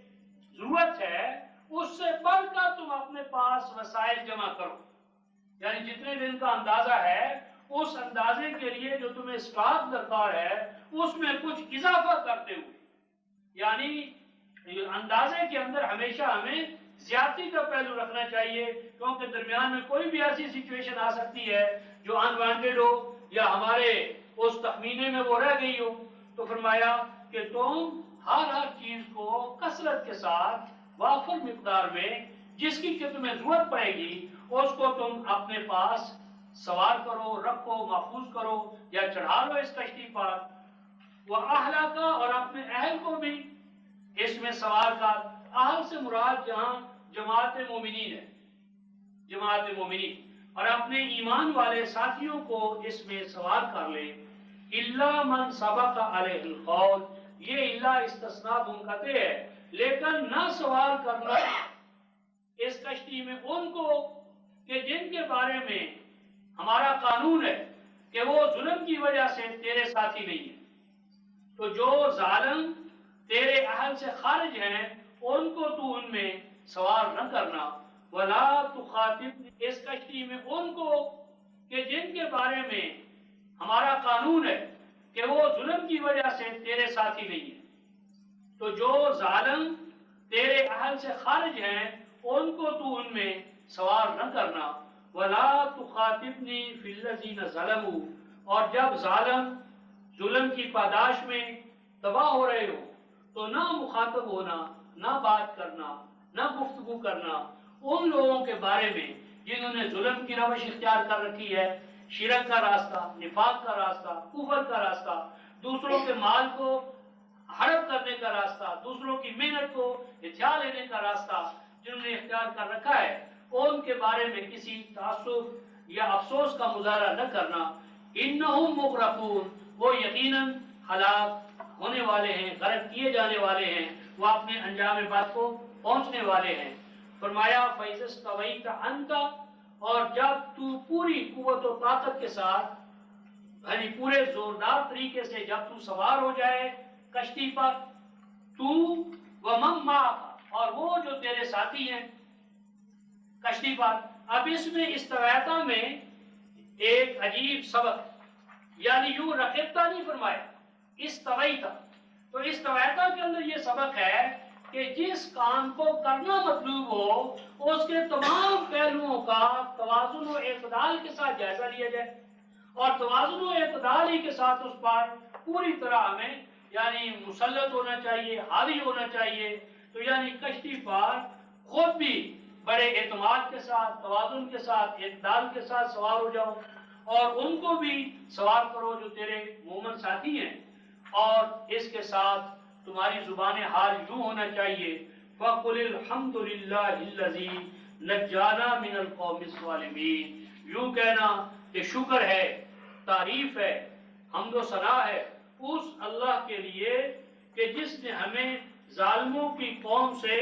ضرورت ہے اس سے بڑھ کر تم اپنے پاس وسائل جمع کرو، یعنی جتنے دن کا اندازہ ہے اس اندازے کے لیے جو تمہیں اسٹاک درکار ہے اس میں کچھ اضافہ کرتے ہوئے، یعنی اندازے کے اندر ہمیشہ ہمیں زیادتی کا پہلو رکھنا چاہیے، کیونکہ درمیان میں کوئی بھی ایسی سچویشن آ سکتی ہے جو انوانٹیڈ ہو یا ہمارے اس تخمینے میں وہ رہ گئی ہو. تو فرمایا کہ تم ہر چیز کو کثرت کے ساتھ وافر مقدار میں جس کی کہ تمہیں ضرورت پڑے گی اس کو تم اپنے پاس سوار کرو، رکھو، محفوظ کرو یا چڑھا لو اس کشتی پر. وہ اہلا کا، اور اپنے اہل کو بھی اس میں سوار کر. اہل سے مراد جہاں جماعت مومنین ہے، جماعت مومنین، اور اپنے ایمان والے ساتھیوں کو اس میں سوار کر لے. الا من سبق علیہ القول، یہ الا استثناء منقطع ہے، لیکن نہ سوار کرنا اس کشتی میں ان کو کہ جن کے بارے میں ہمارا قانون ہے کہ وہ ظلم کی وجہ سے تیرے ساتھی نہیں ہیں. تو جو ظالم تیرے اہل سے خارج ہیں ان کو تو ان میں سوار نہ کرنا. ولا تخاطب، اس کشتی میں ان کو کہ جن کے بارے میں ہمارا قانون ہے کہ وہ ظلم کی وجہ سے تیرے ساتھی نہیں ہیں. تو جو ظالم تیرے اہل سے خارج ہیں ان کو تو ان میں سوار نہ کرنا. ولا تخاطبنی فی الذین ظلموا، اور جب ظالم ظلم کی پاداش میں تباہ ہو رہے ہو تو نہ مخاطب ہونا، نہ بات کرنا، نہ گفتگو کرنا ان لوگوں کے بارے میں جنہوں نے ظلم کی روش اختیار کر رکھی ہے، شرک کا راستہ، نفاق کا راستہ، کفر کا راستہ، دوسروں کے مال کو ہڑپ کرنے کا راستہ، دوسروں کی محنت کو ہتھیار لینے کا راستہ جنہوں نے اختیار کر رکھا ہے، ان کے بارے میں کسی تعصب یا افسوس کا مظاہرہ نہ کرنا. انہم مغرقون، وہ یقیناً ہلاک ہونے والے ہیں، غرق کیے جانے والے ہیں، وہ اپنے انجام بات کو پہنچنے والے ہیں. فرمایا فَإِذَا اسْتَوَيْتَ أَنْتَ، اور جب تو پوری قوت و طاقت کے ساتھ، یعنی پورے زوردار طریقے سے جب تو سوار ہو جائے کشتی پر، تو وَمَن مَعَكَ، اور وہ جو تیرے ساتھی ہیں کشتی پر. اب اس میں استویتا میں ایک عجیب سبق، یعنی یوں رقیبتا نہیں فرمایا، استویتا. تو استویتا کے اندر یہ سبق ہے کہ جس کام کو کرنا مطلوب ہو اس کے تمام پہلوؤں کا توازن و اعتدال کے ساتھ جائزہ لیا جائے، اور توازن و اعتدال ہی کے ساتھ اس پر پوری طرح ہمیں یعنی مسلط ہونا چاہیے، حاوی ہونا چاہیے. تو یعنی کشتی پر خود بھی بڑے اعتماد کے ساتھ، توازن کے ساتھ، اعتدال کے ساتھ سوار ہو جاؤ، اور ان کو بھی سوار کرو جو تیرے مومن ساتھی ہیں. اور اس کے ساتھ تمہاری زبان حال یوں ہونا چاہیے فَقُلِ الْحَمْدُ لِلَّهِ الَّذِي نَجَّانَا مِنَ الْقَوْمِ الظَّالِمِينَ، یوں کہنا کہ شکر ہے، تعریف ہے، حمد و ثنا ہے اس اللہ کے لیے کہ جس نے ہمیں ظالموں کی قوم سے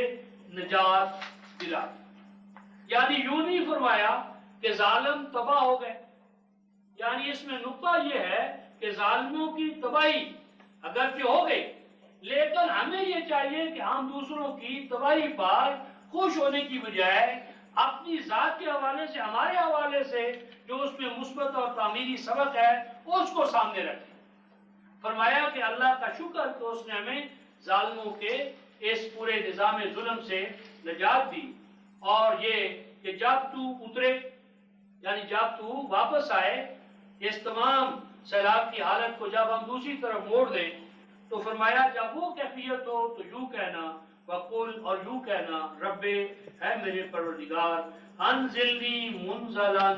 نجات دلا. یعنی یوں نہیں فرمایا کہ ظالم تباہ ہو گئے، یعنی اس میں نقطہ یہ ہے کہ ظالموں کی تباہی اگرچہ ہو گئی، لیکن ہمیں یہ چاہیے کہ ہم دوسروں کی تباہی پر خوش ہونے کی بجائے اپنی ذات کے حوالے سے، ہمارے حوالے سے جو اس میں مثبت اور تعمیری سبق ہے اس کو سامنے رکھیں. فرمایا کہ اللہ کا شکر کہ اس نے ہمیں ظالموں کے اس پورے نظام ظلم سے نجات دی، اور یہ کہ جب تو اترے یعنی جب تو واپس آئے اس تمام سیلاب کی حالت کو جب ہم دوسری طرف موڑ دیں، تو فرمایا جب وہ کیفیت ہو تو یوں کہنا وقل، اور یوں کہنا رب ہے میرے پروردگار، انزلنی منزلا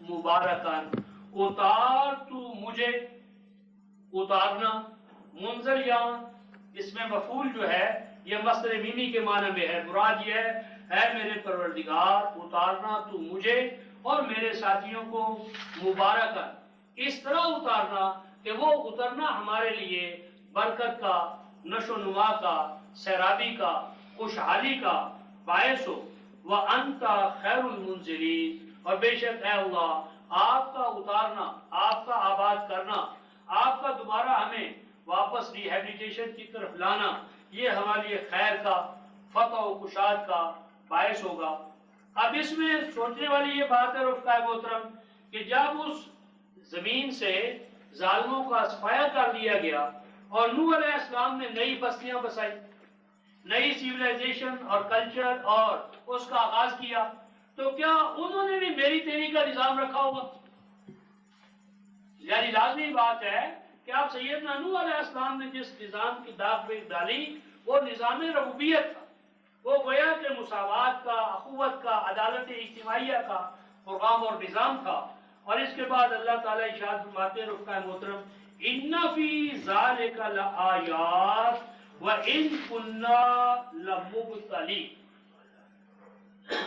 مبارکن، اتار تو مجھے، اتارنا منزل یہاں اس میں مفعول جو ہے یہ مصدر میمی کے معنی میں ہے، مراد یہ ہے میرے پروردگار اتارنا تو مجھے اور میرے ساتھیوں کو مبارکن، اس طرح اتارنا کہ وہ اترنا ہمارے لیے برکت کا، نشو و نما کا، سیرابی کا، خوشحالی کا باعث ہو، وَأَنْتَ خَيْرُ الْمُنزِلِينَ، اور بے شک اے اللہ آپ کا اتارنا، آپ کا آباد کرنا، آپ کا دوبارہ ہمیں واپس ریہیبلیٹیشن کی طرف لانا، یہ ہمارے لیے خیر کا، فتح و کشاد کا باعث ہوگا۔ اب اس میں سوچنے والی یہ بات ہے رفقائے محترم کہ جب اس زمین سے ظالموں کا صفایا کر دیا گیا اور نوح علیہ السلام نے نئی بستیاں بسائی، نئی سیولائزیشن اور کلچر اور اس کا آغاز کیا، تو کیا انہوں نے بھی میری تیری کا نظام رکھا ہوگا؟ یعنی لازمی بات ہے کہ آپ سیدنا نوح علیہ السلام نے جس نظام کی داغ پہ ڈالی وہ نظام ربوبیت تھا، وہ گویا کہ مساوات کا، اخوت کا، عدالت اجتماعیہ کا پروگرام اور نظام تھا۔ اور اس کے بعد اللہ تعالیٰ ارشاد فرماتے ہیں رفقائے محترم ان فی ذالک لآیات وان کنا لمبتلین،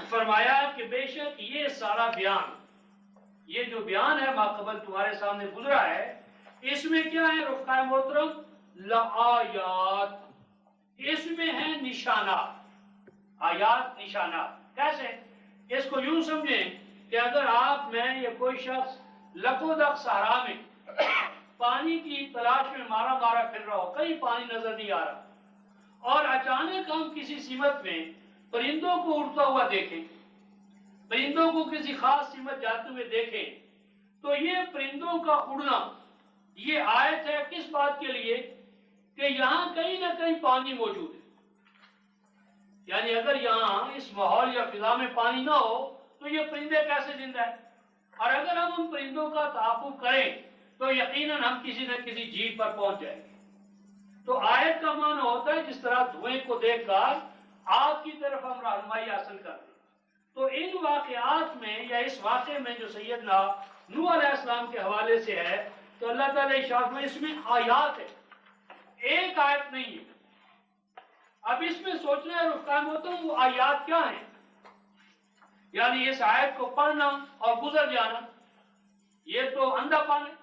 فرمایا کہ بے شک یہ سارا بیان، یہ جو بیان ہے ماقبل تمہارے سامنے گزرا ہے، اس میں کیا ہے رفقائے محترم؟ لآیات، اس میں ہیں نشانات، آیات نشانات۔ کیسے؟ اس کو یوں سمجھیں کہ اگر آپ میں یا کوئی شخص لکودق صحرا میں پانی کی تلاش میں مارا مارا پھر رہا ہو، کہیں پانی نظر نہیں آ رہا، اور اچانک ہم کسی سمت میں پرندوں کو اڑتا ہوا دیکھیں، پرندوں کو کسی خاص سمت جاتے ہوئے دیکھیں، تو یہ پرندوں کا اڑنا یہ آیت ہے کس بات کے لیے؟ کہ یہاں کہیں نہ کہیں پانی موجود ہے۔ یعنی اگر یہاں اس ماحول یا فضا میں پانی نہ ہو تو یہ پرندے کیسے زندہ ہیں؟ اور اگر ہم ان پرندوں کا تعاقب کریں تو یقیناً ہم کسی نہ کسی جھیل پر پہنچ جائیں گے۔ تو آیت کا معنی ہوتا ہے جس طرح دھوئیں کو دیکھ کر آگ کی طرف ہم رہنمائی حاصل کرتے ہیں۔ تو ان واقعات میں یا اس واقعے میں جو سیدنا نوح علیہ السلام کے حوالے سے ہے تو اللہ تعالیٰ ارشاد میں اس میں آیات ہے، ایک آیت نہیں ہے۔ اب اس میں سوچنا ہے رفقائے محترم وہ آیات کیا ہیں؟ یعنی اس آیت کو پڑھنا اور گزر جانا یہ تو اندھا پن ہے۔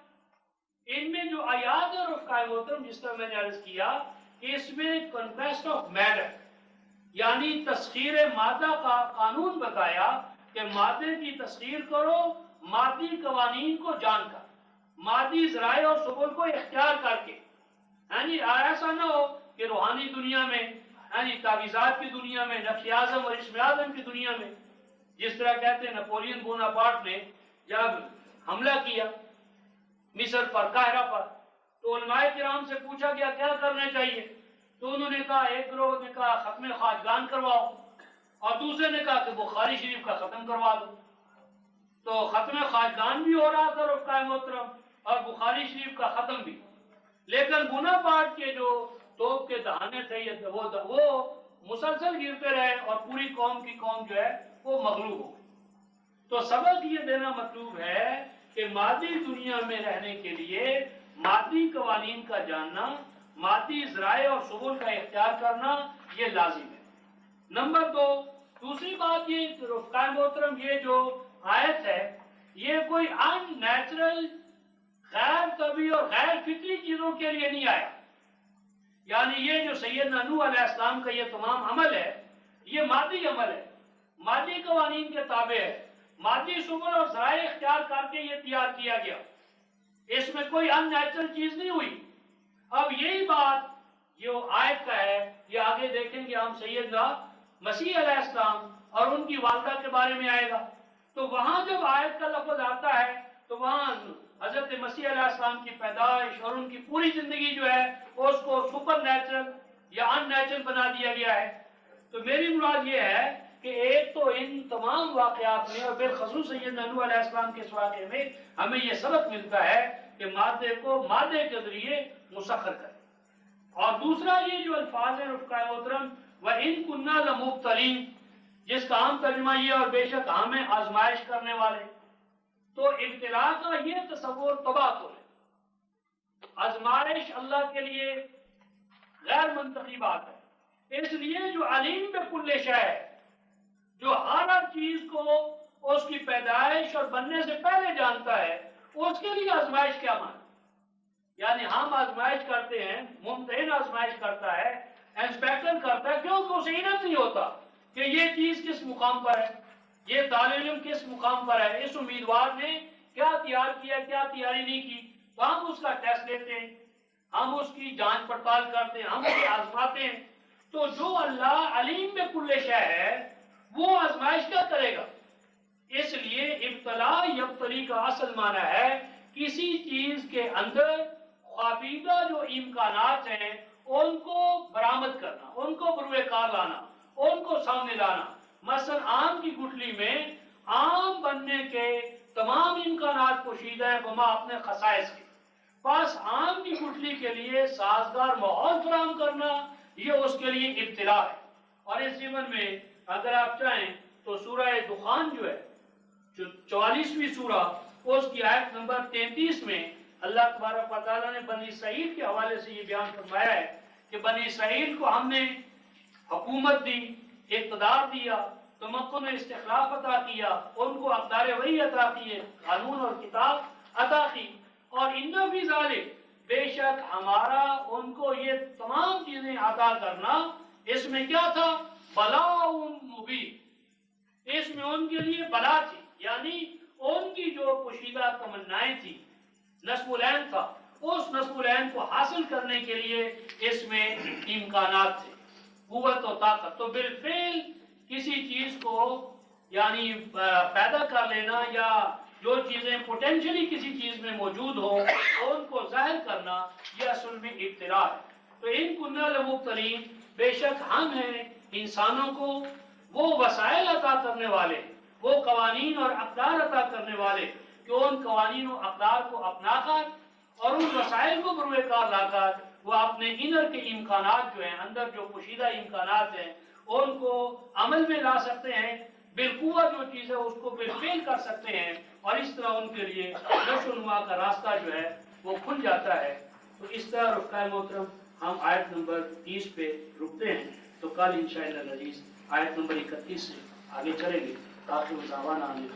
ان میں جو آیات ہے رفقائے محترم جس طرح میں نے عرض کیا کہ اس میں کنکویسٹ آف میٹر یعنی تسخیر مادہ کا قانون بتایا کہ مادے کی تسخیر کرو مادی قوانین کو جان کر، مادی ذرائع اور سبل کو اختیار کر کے، یعنی ایسا نہ ہو کہ روحانی دنیا میں یعنی تعویذات کی دنیا میں، نقش اعظم اور اسم اعظم کی دنیا میں، جس طرح کہتے ہیں نپولین بوناپارٹ نے جب حملہ کیا مصر پر، قاہرہ پر، تو علماء کرام سے پوچھا گیا کیا کرنا چاہیے، تو انہوں نے کہا، ایک گروہ نے کہا ختم خواجگان کرواؤ، اور دوسرے نے کہا کہ بخاری شریف کا ختم کروا دو۔ تو ختم خواجگان بھی ہو رہا تھا رفقائے محترم اور بخاری شریف کا ختم بھی، لیکن بوناپارٹ کے جو توپ کے دہانے تھے وہ مسلسل گرتے رہے اور پوری قوم کی قوم جو ہے وہ مغلوب ہو گئی۔ تو سبق یہ دینا مطلوب ہے کہ مادی دنیا میں رہنے کے لیے مادی قوانین کا جاننا، مادی ذرائع اور سبل کا اختیار کرنا یہ لازم ہے۔ نمبر دو، دوسری بات یہ رفقائے محترم یہ جو آیت ہے یہ کوئی ان نیچرل غیر طبعی اور غیر فطری چیزوں کے لیے نہیں آیا۔ یعنی یہ جو سیدنا نوح علیہ السلام کا یہ تمام عمل ہے یہ مادی عمل ہے، مادی قوانین کے تابع ہے، مادی سبل اور ذرائع اختیار کر کے یہ تیار کیا گیا، اس میں کوئی ان نیچرل چیز نہیں ہوئی۔ اب یہی بات جو آیت کا ہے یہ آگے دیکھیں گے ہم سیدنا مسیح علیہ السلام اور ان کی والدہ کے بارے میں آئے گا، تو وہاں جب آیت کا لفظ آتا ہے تو وہاں حضرت مسیح علیہ السلام کی پیدائش اور ان کی پوری زندگی جو ہے اس کو سپر نیچرل یا ان نیچرل بنا دیا گیا ہے. تو میری مراد یہ ہے کہ ایک تو ان تمام واقعات میں اور بالخصوص سیدنا نوح علیہ السلام کے اس واقعے میں ہمیں یہ سبق ملتا ہے کہ مادے کو مادے کے ذریعے مسخر کرے. اور دوسرا یہ جو الفاظ ہیں رفقائے محترم وَإِن كُنَّا لَمُبْتَلِينَ، جس کا عام ترجمہ یہ اور بے شک ہمیں آزمائش کرنے والے. تو ابتلا کا یہ تصور تباہ ہے. آزمائش اللہ کے لیے غیر منطقی بات ہے، اس لیے جو علیم بکل شیء ہے، جو ہر چیز کو اس کی پیدائش اور بننے سے پہلے جانتا ہے، اس کے لیے آزمائش کیا مانا؟ یعنی ہم آزمائش کرتے ہیں، ممتحن آزمائش کرتا ہے، انسپیکٹر کرتا ہے، کیونکہ اسے علم نہیں ہوتا کہ یہ چیز کس مقام پر ہے، یہ طالب علم کس مقام پر ہے، اس امیدوار نے کیا تیار کیا، کیا تیاری نہیں کی. تو ہم اس کا ٹیسٹ لیتے ہیں، ہم اس کی جانچ پڑتال کرتے ہیں، ہم اسے آزماتے ہیں. تو جو اللہ علیم میں کل شے ہے وہ آزمائش کیا کرے گا؟ اس لیے ابتلا یبتلی کا اصل معنی ہے کسی چیز کے اندر خوابیدہ جو امکانات ہیں ان کو برآمد کرنا، ان کو بروئے کار لانا، ان کو سامنے لانا. مثلا آم کی گٹھلی میں آم بننے کے تمام امکانات پوشیدہ ہیں بما اپنے خصائص کے پاس. آم کی گٹھلی کے لیے سازگار ماحول فراہم کرنا یہ اس کے لیے ابتلا ہے. اور اس ضمن میں اگر آپ چاہیں تو سورہ دخان جو ہے، جو 44ویں سورہ، اس کی آیت نمبر 33 میں اللہ تبارک و تعالیٰ نے بنی اسرائیل کے حوالے سے یہ بیان فرمایا ہے کہ بنی اسرائیل کو ہم نے حکومت دی، اقتدار دیا، تمکن استخلاف عطا کیا، ان کو اقدار وحی عطا کیے، قانون اور کتاب عطا کی. اور ان فی ذالک، بے شک ہمارا ان کو یہ تمام چیزیں عطا کرنا اس میں کیا تھا؟ بلاء مبین. اس میں ان کے لیے بلا تھی، یعنی ان کی جو پوشیدہ تمنائیں تھی، نصب العین تھا، اس نصب العین کو حاصل کرنے کے لیے اس میں امکانات تھے، قوت و طاقت. تو بالفعل کسی چیز کو یعنی پیدا کر لینا یا جو چیزیں پوٹینشلی کسی چیز میں موجود ہو ان کو ظاہر کرنا یہ اصل میں ابتلا ہے. تو ان کنا لمبتلین، بے شک ہم ہیں انسانوں کو وہ وسائل عطا کرنے والے، وہ قوانین اور اقدار عطا کرنے والے کہ ان قوانین و اقدار کو اپنا کر اور ان وسائل کو بروئے کار لا کر وہ اپنے انر کے امکانات جو ہیں، اندر جو پوشیدہ امکانات ہیں ان کو عمل میں لا سکتے ہیں، بالقوہ جو چیز ہے اس کو بالفعل کر سکتے ہیں. اور اس طرح ان کے لیے نشو و نما کا راستہ جو ہے وہ کھل جاتا ہے. تو اس طرح رفقائے محترم ہم آیت نمبر 30 پہ رکتے ہیں. تو کل انشاءاللہ العزیز آیت نمبر 31 سے آگے چلیں گے تاکہ وہ زبان آنے